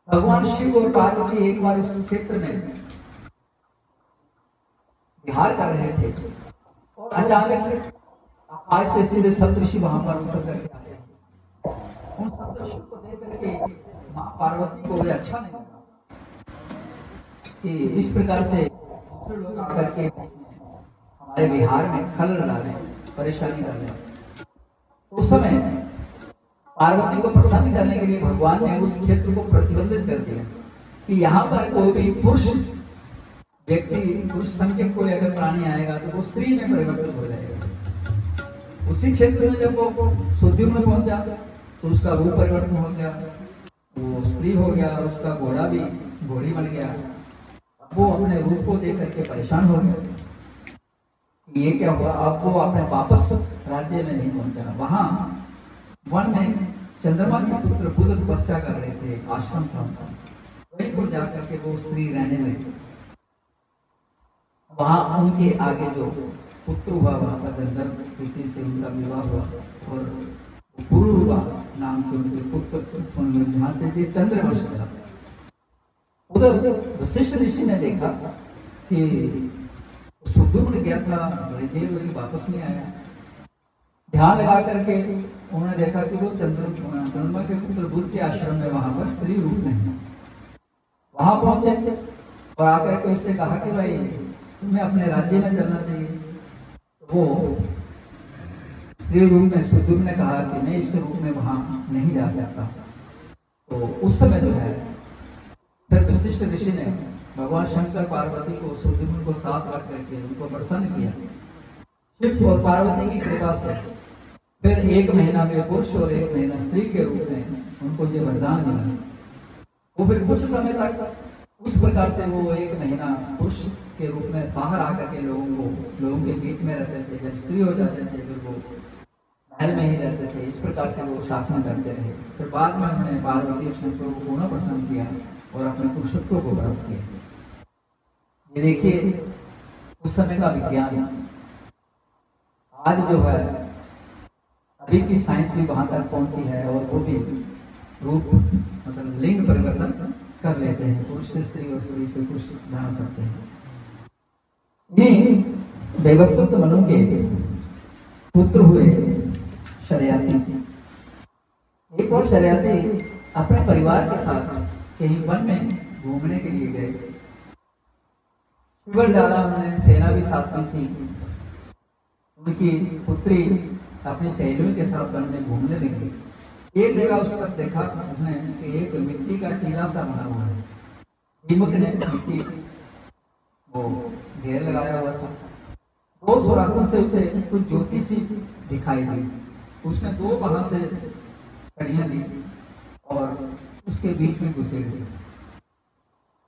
भगवान शिव और पार्वती एक बार उस क्षेत्र में विहार कर रहे थे और अचानक आकाश से सीधे सप्तऋषि वहां पर उतर करके आते हैं। उन सप्तऋषि को देख करके मां पार्वती को अच्छा नहीं लगा कि इस प्रकार से दूसरे लोग आकर के हमारे विहार में खलल डालें, परेशानी डालें। उस समय पार्वती को प्रसन्न करने के लिए भगवान ने उस क्षेत्र को प्रतिबंधित कर दिया कि यहाँ पर कोई भी पुरुष व्यक्ति, पुरुष संख्यक कोई अगर प्राणी आएगा तो वो स्त्री में परिवर्तित हो जाएगा। उसी क्षेत्र में जब वो सुद्युम्न में पहुंचा तो उसका रूप परिवर्तन हो गया, वो स्त्री हो गया और उसका घोड़ा भी घोड़ी बन गया। वो अपने रूप को देख करके परेशान हो गया, ये क्या हुआ। अब वो अपने वापस राज्य में नहीं पहुंचा। वहां वन में चंद्रमा के पुत्र बुध तपस्या कर रहे थे, आश्रम था, वहीं पर जाकर के वो स्त्री रहने लगी। वहां उनके आगे जो पुत्र हुआ, वहां पर गंधर्व प्रीति से उनका विवाह हुआ और पुरुरुवा नाम के उनके पुत्र जहाँ से चंद्रवंश था। उधर वशिष्ठ ऋषि ने देखा कि सुद्युम्न गया था, बड़ी देर हुई, वापस नहीं आया। ध्यान लगा करके उन्होंने देखा कि वो चंद्रमा के पुत्र बुध के आश्रम में वहां पर स्त्री रूप नहीं। वहां पहुंचे और आकर के उससे कहा कि भाई तुम्हें अपने राज्य में चलना चाहिए। वो स्त्री रूप में सुद्युम्न ने कहा कि मैं इस रूप में वहां नहीं जा सकता। तो उस समय जो है फिर वशिष्ठ ऋषि ने भगवान शंकर पार्वती को सुद्युम्न को साथ रख करके उनको प्रसन्न किया। शिव और पार्वती की कृपा से फिर 1 महीना में पुरुष और 1 महीना स्त्री के रूप में उनको ये वरदान मिला। वो फिर कुछ समय तक उस प्रकार से वो 1 महीना पुरुष के रूप में बाहर आकर के लोगों के बीच में रहते थे। जब स्त्री हो जाते थे फिर वो महल में ही रहते थे। इस प्रकार से वो शासन करते रहे। फिर बाद में उन्होंने पार्वती और शंकर को पुनः प्रसन्न किया और अपने पुरुषत्व को प्राप्त किया। ये देखिए उस समय का विज्ञान। आज जो है अभी की साइंस भी वहां तक पहुंची है और वो भी रूप मतलब लिंग परिवर्तन कर लेते हैं। पुरुष से स्त्री और स्त्री से पुरुष बना सकते हैं। ये देवस्वत मनु के पुत्र हुए शर्याती। एक और शर्याती अपने परिवार के साथ कहीं वन में घूमने के लिए गए। शिविर डाला उन्होंने, सेना भी साथ में थी। उनकी पुत्री अपनी सहेलियों के साथ वन में घूमने लगी। एक जगह उस पर देखा उसने कि एक मिट्टी का टीला सा बना हुआ है। दीमक ने मिट्टी वो घेर लगाया हुआ था। 2 सुराखों से उसे कुछ ज्योति सी दिखाई दी। उसने 2 वहां से कड़ियां ली और उसके बीच में घुसेड़ दी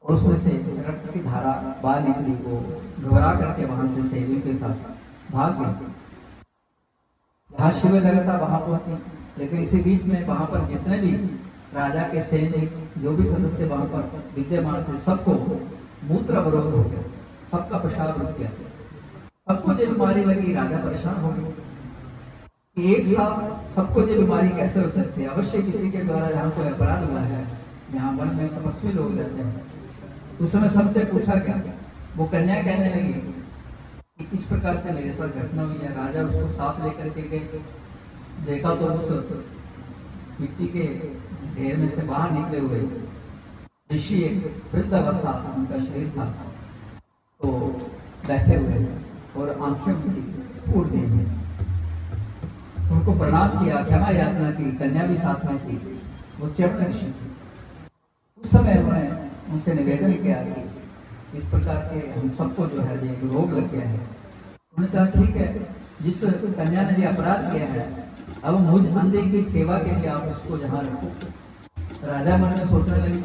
और उसमें से रक्त की धारा बाहर निकली। वो घबरा करके वहां से सहेलियों के साथ भाग गई। जहाँ शिविर लगा था वहां पहुंची, लेकिन इसी बीच में वहां पर जितने भी राजा के सैनिक जो भी सदस्य वहां पर विद्यमान थे सबको मूत्र अवरोध हो गया। सबका पेशाब रुक गया। सबको जो बीमारी लगी, राजा परेशान हो गए कि एक साथ सबको ये बीमारी कैसे हो सकती है। अवश्य किसी के द्वारा यहाँ कोई अपराध हुआ है। यहाँ वन में तपस्वी लोग रहते हैं। उस समय सबसे पूछा क्या, वो कन्या कहने लगी कि इस प्रकार से मेरे साथ घटना हुई है। राजा उसको साथ लेकर के गए। देखा तो उस मिट्टी के ढेर में से बाहर निकले हुए ऋषि, एक वृद्ध अवस्था उनका शरीर था, तो बैठे हुए और आंखें उनकी फूट गई। उनको प्रणाम किया, क्षमा याचना की। कन्या भी साथ में थी। वो चरण ऋषि थी। उस समय उन्होंने उनसे निवेदन किया कि इस प्रकार के हम सबको जो है ये रोग लग गया है। उन्होंने कहा ठीक है, जिस कन्या ने ये अपराध किया है अब मुझ अंधे की सेवा के लिए आप उसको जहाँ रखो। राजा मन में सोचने लगे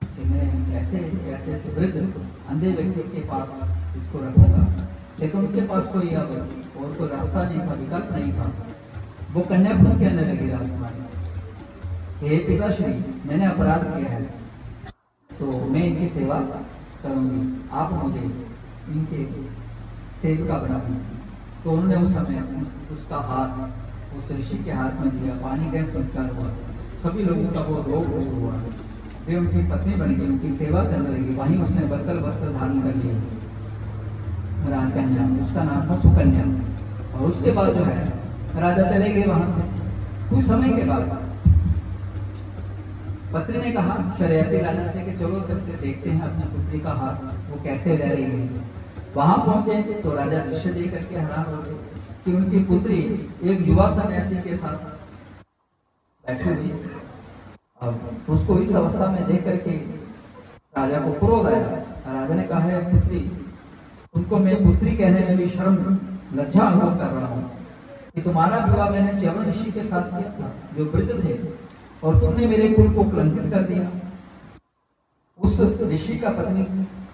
कि मैं ऐसे ऐसे वृद्ध अंधे व्यक्ति के पास इसको रखूंगा, लेकिन उनके पास कोई अब और कोई रास्ता नहीं था, विकल्प नहीं था। वो कन्या खुद कहने लगी राजकुमारी, हे पिताश्री, मैंने अपराध किया है तो मैं इनकी सेवा करूंगी, आप मुझे इनके सेविका बनाइए। तो उन्होंने उस समय उसका हाथ उस ऋषि के हाथ में दिया। पानी का संस्कार हुआ। सभी लोगों का वो रोग दूर हुआ। वे उनकी पत्नी बन गई, उनकी सेवा करने लगी। वहीं उसने बदल वस्त्र धारण कर लिए राजकन्या। उसका नाम था सुकन्या। और उसके बाद जो है राजा चले गए वहां से। कुछ समय के बाद पत्नी ने कहा शर्याती राजा से कि चलो देखते हैं अपनी पुत्री का हाथ वो कैसे रह रही है। वहां पहुंचे तो राजा दृश्य देख करके हैरान हो गए कि उनकी पुत्री एक युवा सन्यासी के साथ बैठी हुई। अब उसको इस अवस्था में देख करके राजा को क्रोध आया। राजा ने कहा है पुत्री, उनको मैं पुत्री कहने में भी शर्म लज्जा अनुभव कर रहा हूँ कि तुम्हारा विवाह मैंने च्यवन ऋषि के साथ किया था जो वृद्ध थे, और तुमने मेरे कुल को कलंकित कर दिया। उस ऋषि का पत्नी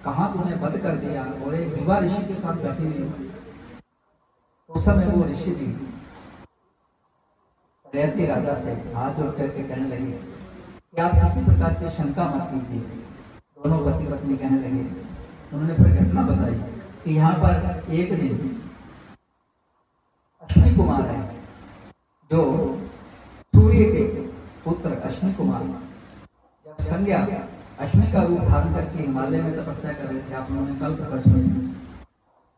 कहाँ तुमने वध कर दिया और एक विवाह ऋषि के साथ बैठी हुई। उस समय वो ऋषि भी शर्याती राजा से हाथ जोड़ करके कहने लगे कि आप किसी प्रकार की शंका मत कीजिए। दोनों पति पत्नी कहने लगे। उन्होंने फिर घटना बताई कि यहाँ पर एक दिन अश्विनी कुमार है जो सूर्य के पुत्र अश्विनी कुमार जब संज्ञा अश्विनी का रूप धारण करके हिमालय में तपस्या कर रहे थे। आप लोगों ने कल तक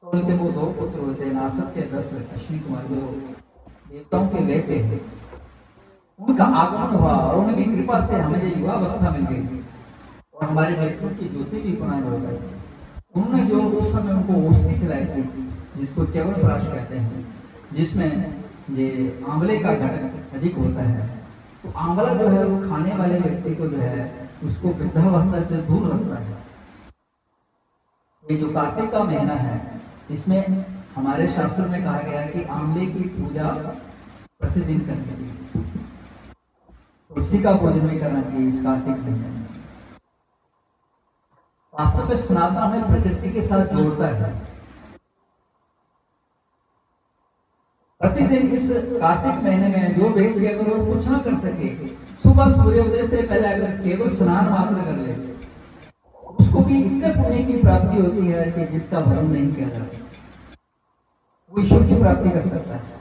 तो उनके वो 2 पुत्र हुए थे, नासक के दशरथ, अश्विनी कुमार जो देवताओं के बेटे थे। उनका आगमन हुआ और उनकी कृपा से हमें ये युवावस्था मिल गई और हमारे नेतृत्व की ज्योति भी पुनः हो गई। उन्होंने जो उस समय उनको औषधि खिलाई थी जिसको च्यवनप्राश कहते हैं, जिसमें ये आंवले का घटक अधिक होता है। तो आंवला जो है वो खाने वाले व्यक्ति को जो है उसको वृद्धावस्था से दूर रखता है। ये जो कार्तिक का महीना है इसमें हमारे शास्त्र में कहा गया है कि आंवले की पूजा प्रतिदिन करनी चाहिए, तुलसी का पूजन भी करना चाहिए इस कार्तिक महीने में। में सनातन हमें प्रकृति के साथ जोड़ता है। प्रतिदिन इस कार्तिक महीने में जो व्यक्ति अगर वो कुछ ना कर सके, सुबह सूर्योदय से पहले अगर केवल स्नान मात्र कर ले, उसको भी इतने पुण्य की प्राप्ति होती है कि जिसका वर्णन नहीं किया जा सकता। वो ईश्वर की प्राप्ति कर सकता है।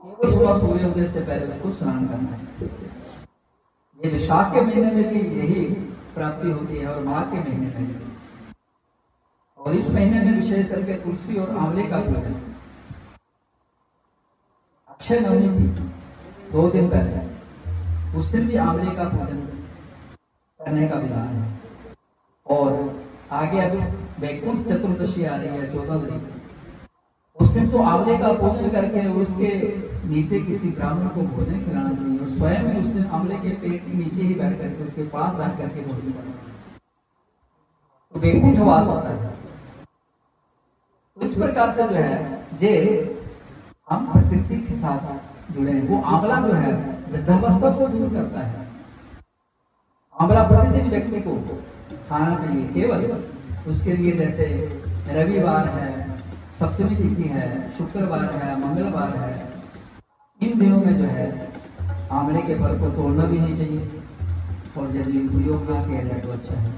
केवल सुबह सूर्योदय से पहले उसको स्नान करना है। ये विशाख के महीने में भी यही प्राप्ति होती है और माघ के महीने में भी। और इस महीने में विशेष करके तुलसी और आंवले का पूजन। अक्षय नवमी थी 2 दिन पहले, उस दिन भी आंवले का पूजन करने का विधान है। और आगे अभी वैकुंठ चतुर्दशी आ रही है 14 तारीख, उस दिन तो आंवले का पूजन करके उसके नीचे किसी ब्राह्मण को भोजन खिलाना चाहिए और स्वयं भी उस दिन आंवले के पेट के नीचे ही बैठ करके उसके पास बैठ करके भोजन करना, तो वैकुंठ वास होता है। तो इस प्रकार से जो है जे हम प्रकृति के साथ जुड़े हैं। वो आंवला जो है वृद्धावस्था को दूर करता है। आंवला प्रतिदिन व्यक्ति को खाना चाहिए, केवल उसके लिए जैसे रविवार है, सप्तमी तिथि है, शुक्रवार है, मंगलवार है, इन दिनों में जो है आंवले के फल को तोड़ना भी नहीं चाहिए और यदि उपयोग ना किया जाए तो अच्छा है।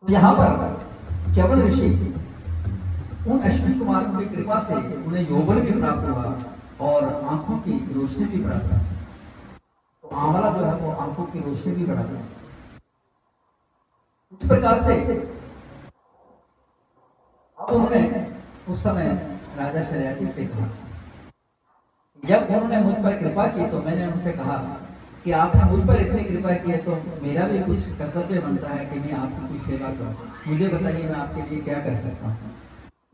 तो यहाँ पर च्यवन ऋषि उन अश्विनी कुमारों की कृपा से उन्हें यौवन भी प्राप्त हुआ और आंखों की रोशनी भी प्राप्त हुई। तो आंवला जो है वो आंखों की रोशनी भी बढ़ाता है। इस प्रकार से अब उन्होंने उस समय राजा शर्याती से कहा, जब उन्होंने मुझ पर कृपा की तो मैंने उनसे कहा कि आपने मुझ पर इतनी कृपा की है तो मेरा भी कुछ कर्तव्य बनता है कि मैं आपकी कुछ सेवा करूं। मुझे बताइए मैं आपके लिए क्या कर सकता हूँ।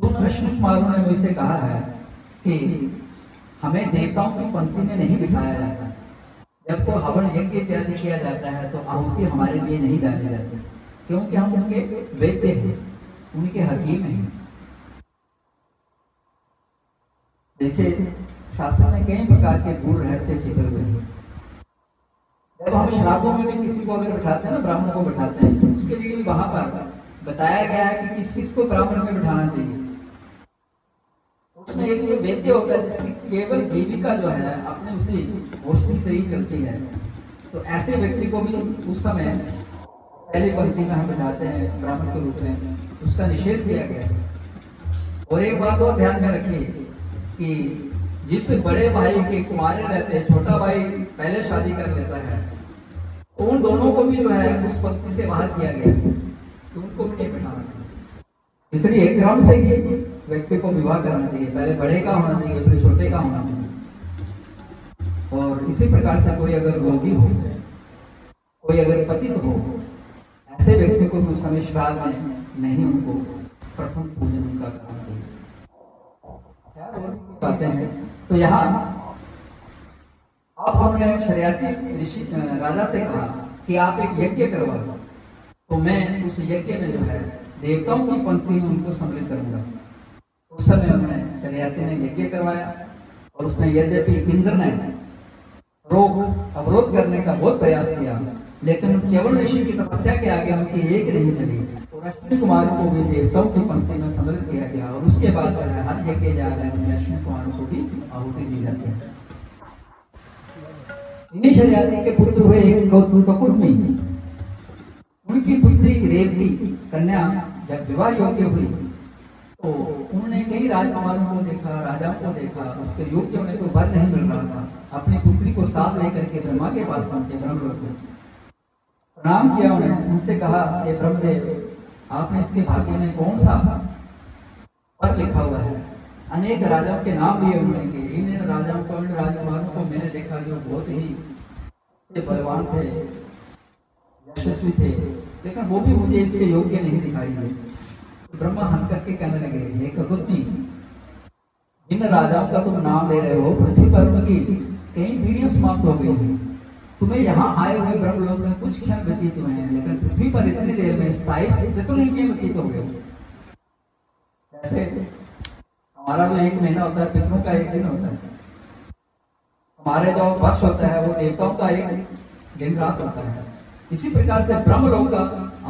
उन अश्विनी कुमारों ने मुझसे कहा है कि हमें देवताओं की पंक्ति में नहीं बिठाया जाता। जब को हवन यज्ञ इत्यादि किया जाता है तो आहुति हमारे लिए नहीं डाली जाती, क्योंकि हम उनके वैद्य हैं, उनके हकीम हैं। देखिए शास्त्रों में कई प्रकार के गूढ़ रहस्य छिपे हुए हैं। जब हम श्राद्धों में भी किसी को अगर बिठाते हैं ना, ब्राह्मण को बिठाते हैं, तो उसके लिए भी वहां पर बताया गया है कि किस किस को ब्राह्मण में बिठाना चाहिए। उसमें एक जो वैद्य होता है जिसकी केवल जीविका जो है अपने उसी रोशनी से ही चलती है, तो ऐसे व्यक्ति को भी उस समय पहली पंक्ति में हम बिठाते हैं ब्राह्मण के रूप में, उसका निषेध किया गया है। और एक बात और ध्यान में रखिए कि जिस बड़े भाई के कुमारे रहते हैं, छोटा भाई पहले शादी कर लेता है, तो उन दोनों को भी जो है उस पंक्ति से बाहर किया गया है, तो उनको भी नहीं बिठाना चाहिए। इसलिए क्रम से ही व्यक्ति को विवाह करना चाहिए, पहले बड़े का होना चाहिए फिर छोटे का होना चाहिए। और इसी प्रकार से कोई अगर रोगी हो, कोई अगर पतित हो, ऐसे व्यक्ति को उस समय श्राद्ध में नहीं उनको प्रथम पूजन उनका करना चाहिए। पाते हैं तो यहाँ अब उन्होंने शर्याती ऋषि राजा से कहा कि आप एक यज्ञ करवाओ, तो मैं उस यज्ञ में जो है देवताओं की पंक्ति में उनको सम्मिलित करूंगा। उस समय उन्होंने शर्याती ने यज्ञ करवाया और उसमें यद्यपि इंद्र ने रोग अवरोध करने का बहुत प्रयास किया, लेकिन च्यवन ऋषि की तपस्या के आगे उनकी एक नहीं चली और अश्विनी कुमार को भी देवताओं की पंक्ति में सम्मिलित किया गया और उसके बाद हर यज्ञ जा रहे हैं अश्विनी कुमारों को भी आहुति दी जाती है। इन्हीं शर्याती के पुत्र हुए एक ककुटमी, उनकी पुत्री रेवती कन्या जब विवाह योग्य हुई तो उन्होंने कई राजकुमारों को देखा, राजाओं को देखा, उसके योग्य उन्हें कोई वर नहीं मिल रहा था। अपनी पुत्री को साथ लेकर के ब्रह्मा के पास पहुंचे, ब्रह्मलोक में प्रणाम किया। उन्हें उनसे कहा, ये ब्रह्मदेव आपने इसके भाग्य में कौन सा पद लिखा हुआ है? अनेक राजाओं के नाम लिए उन्होंने कि इन राजाओं को, इन राजकुमारों को मैंने देखा जो बहुत ही बलवान थे, यशस्वी थे, लेकिन वो भी मुझे इसके योग्य नहीं दिखाई दे। तो ब्रह्मा हंस करके कहने लगे, हे ककुटमी, जिन राजाओं का तुम नाम ले रहे हो पृथ्वी पर उनकी कई पीढ़ियां समाप्त हो गई हैं। तुम्हें यहाँ आए हुए ब्रह्मलोक में कुछ क्षण व्यतीत हुए हैं, लेकिन पृथ्वी पर इतनी देर में 27 चतुर्युगी व्यतीत हो गए। जैसे हमारा जो 1 महीना होता है पितरों का 1 दिन होता है, हमारे जो वर्ष होता है वो देवताओं का 1 दिन रात होता है। इसी प्रकार से ब्रह्मलोक का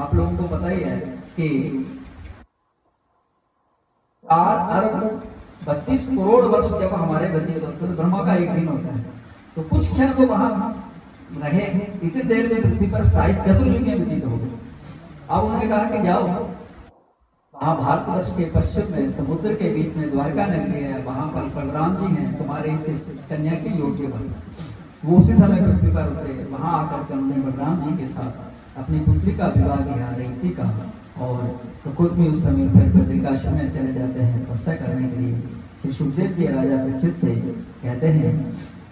आप लोगों को पता ही है कि 4 अरब 32 करोड़ वर्ष जब हमारे व्यतीत होते हैं, ब्रह्मा का एक दिन होता है, तो कुछ क्षण को वहां रहे, इतनी देर में पृथ्वी पर 27 चतुर्युगीय व्यतीत हो गए। अब उन्होंने कहा कि जाओ वहां भारतवर्ष के पश्चिम में समुद्र के बीच में द्वारका नगरी है, वहां पर बलराम जी हैं, तुम्हारे इस कन्या की योग्य बन। वो उसी समय पृथ्वी पर उतरे, वहां आकर के उन्होंने बलराम जी के साथ अपनी पुत्री का विवाह किया, रेवती का। और तो खुद भी उस समय फिर बद्रिकाश्रम में चले जाते हैं तपस्या करने के लिए। श्री सुखदेव जी राजा परीक्षित से कहते हैं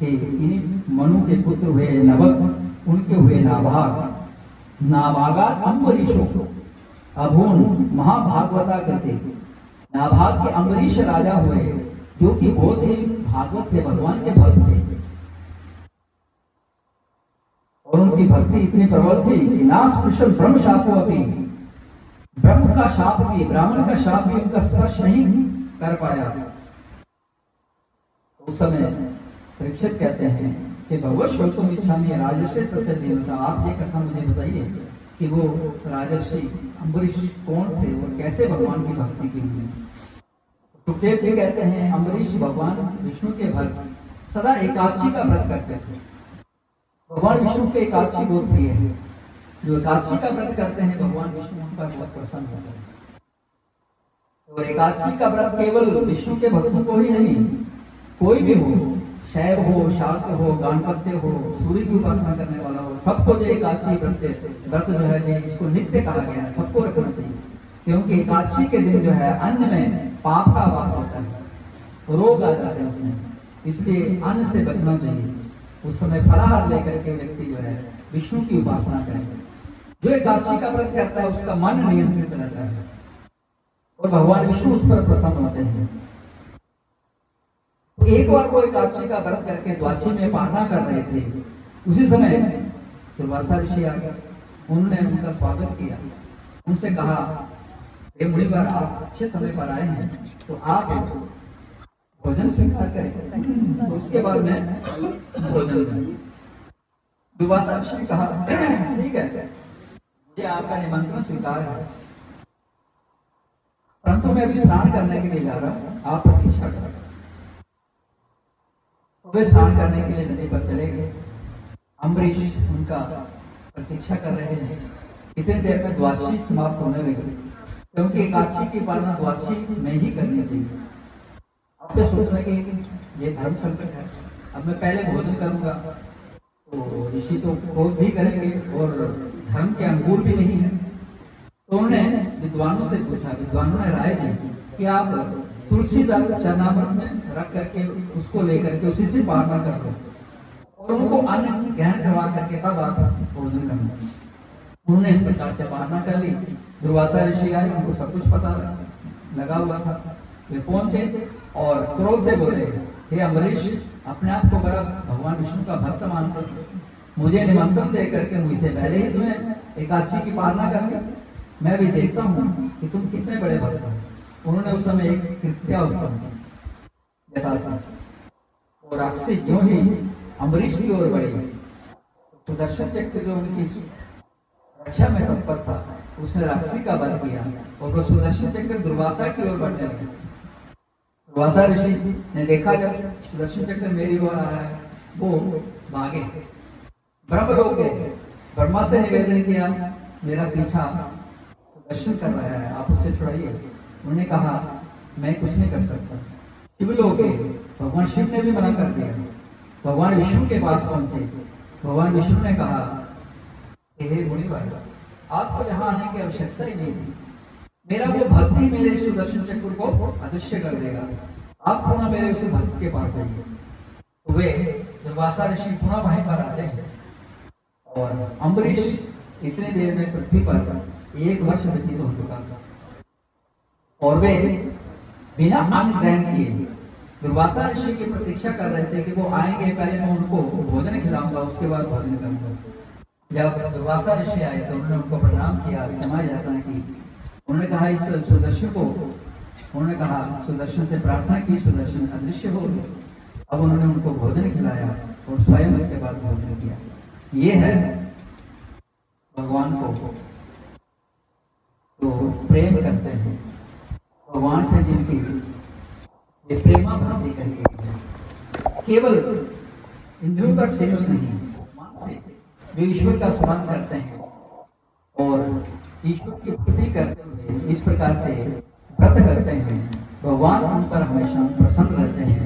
कि इन्हीं मनु के पुत्र हुए नवक, उनके हुए नाभाग, नाभागा अम्बरीशो अभून महाभागवता कहते। नाभाग के अम्बरीश राजा हुए, जो कि बहुत ही भागवत थे, भगवान के भक्त थे, और उनकी भक्ति इतनी प्रबल थी कि नाश कृष्ण ब्रह्म शापो अभी, ब्रह्म का शाप भी, ब्राह्मण का शाप भी उनका स्पर्श नहीं कर पाया। उस समय परीक्षित कहते हैं कि भगवत श्रोतुम इच्छामि राजर्षि तस्य देवता। आप ये कथा मुझे बताइए कि वो राजर्षि अम्बरीश कौन थे और कैसे भगवान की भक्ति की हुई। सुखदेव जी कहते हैं अम्बरीश भगवान विष्णु के भक्त, सदा एकादशी का व्रत करते थे। भगवान विष्णु के एकादशी बहुत प्रिय है। जो एकादशी का व्रत करते हैं भगवान विष्णु उन पर बहुत प्रसन्न होते हैं। और एकादशी का व्रत केवल विष्णु के भक्तों को ही नहीं, कोई भी हो, शैव हो, शाक्त हो, गाणपत्य हो, सूर्य की उपासना करने वाला हो, सबको जो एकादशी व्रत जो है इसको नित्य कहा गया है, सबको रखना चाहिए। क्योंकि एकादशी के दिन जो है अन्न में पाप का वास होता है, रोग आ जाते हैं उसमें, इसलिए अन्न से बचना चाहिए। उस समय फलाहार लेकर के व्यक्ति जो है विष्णु की उपासना करेंगे। जो एकादशी का व्रत करता है उसका मन नियंत्रित रहता है और भगवान विष्णु उस पर प्रसन्न होते हैं। तो एक बार वो एकादशी का व्रत करके द्वादशी में पारणा कर रहे थे, उसी समय दुर्वासा ऋषि आ गया। उन्होंने उनका स्वागत किया, उनसे कहा हे मुनिवर, आप अच्छे समय पर आए हैं, तो आप भोजन स्वीकार करें। तो उसके बाद में भोजन करें। दुर्वासा ऋषि ने कहा ठीक है, मुझे आपका निमंत्रण स्वीकार है, परंतु मैं अभी स्नान करने के लिए जा रहा हूं, आप प्रतीक्षा करें। तो वे स्नान करने के लिए नदी पर चले गए। अम्बरीश उनका प्रतीक्षा कर रहे हैं। इतनी देर में द्वादशी समाप्त होने लगी, क्योंकि एकादशी की पालना द्वादशी में ही करनी चाहिए। अब तो सोच रहे कि ये धर्म संकट है, अब मैं पहले भोजन करूंगा तो ऋषि तो क्रोध भी करेंगे और धर्म के अनुकूल भी नहीं है। तो उन्होंने विद्वानों से पूछा, विद्वानों ने राय दी कि आप तुलसी दल चरणामृत में रख करके उसको लेकर के उसी से पारणा कर दो और उनको अन्न ग्रहण करवा करके तब आप भोजन करना। उन्होंने इस प्रकार से पारणा कर ली। दुर्वासा ऋषि आए, उनको सब कुछ पता लगा हुआ था। वे पहुंचे और क्रोध से बोले, हे अम्बरीश, अपने आप को बड़ा भगवान विष्णु का भक्त मानते, मुझे निमंत्रण दे करके मुझसे पहले ही तुम्हें एकादशी की पालना कर ली। मैं भी देखता हूँ कि तुम कितने बड़े भक्त हो। उन्होंने उस समय एक कृत्या उत्पन्न यथासा और राक्षसी ज्यों ही अम्बरीश की ओर बढ़ी, सुदर्शन चक्र जो उनकी रक्षा में तत्पर था, उसने राक्षसी का वध किया और वो सुदर्शन चक्र दुर्वासा की ओर बढ़ने लगे। दुर्वासा ऋषि ने देखा जब सुदर्शन चक्र मेरी ओर आ रहा है, वो भागे। ब्रह्मलोक गए, ब्रह्मा से निवेदन किया, मेरा पीछा सुदर्शन कर रहा है, आप उसे छुड़ाइए। उन्होंने कहा मैं कुछ नहीं कर सकता। शिवलोक गए, भगवान शिव ने भी मना कर दिया। भगवान विष्णु के पास पहुंचे, भगवान विष्णु ने कहा हे मुनिवर, आपको यहाँ आने की आवश्यकता ही नहीं थी, मेरा वो भक्ति मेरे सुदर्शन चक्र को अदृश्य कर देगा, आप पुनः मेरे उस भक्त के पास जाइए। तो वे दुर्वासा ऋषि पुनः वहीं पर आते हैं और अम्बरीश इतने देर में पृथ्वी पर 1 वर्ष व्यतीत हो चुका था और वे बिना अन्न ग्रहण किए दुर्वासा ऋषि की प्रतीक्षा कर रहे थे कि वो आएंगे, पहले मैं उनको भोजन खिलाऊंगा, उसके बाद भोजन करूंगा। जब दुर्वासा ऋषि आए तो उन्होंने उनको प्रणाम किया, क्षमा याचना की। उन्होंने कहा इस सुदर्शन को, उन्होंने कहा सुदर्शन से प्रार्थना की, सुदर्शन अदृश्य हो गए। अब उन्होंने उनको भोजन खिलाया और स्वयं उसके बाद भोजन किया। ये है भगवान को तो प्रेम करते हैं, भगवान से जिनकी ये प्रेमा भक्ति कही गई है, केवल इंद्रियों तक सीमित नहीं, मन से जो ईश्वर का स्मरण करते हैं और ईश्वर की स्तुति करते हुए इस प्रकार से व्रत करते हैं, भगवान उन पर हमेशा प्रसन्न रहते हैं।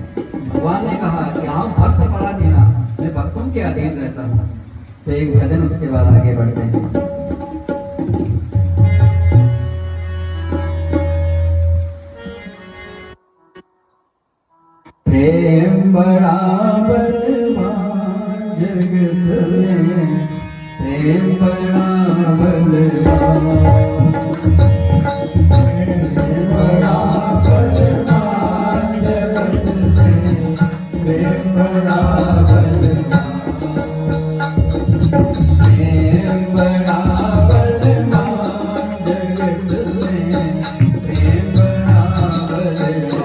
भगवान ने कहा कि आप भक्त पड़ा देना, मैं भक्तों के अधीन रहता हूँ। तो एक भजन उसके बाद आगे बढ़ते हैं। प्रेम बड़ा बलवान जगत में, प्रेम बड़ा बलवान, प्रेम बड़ा बलवान जगत में, प्रेम बड़ा बलवान, प्रेम बड़ा बलवान जगत में, प्रेम बड़ा बलवान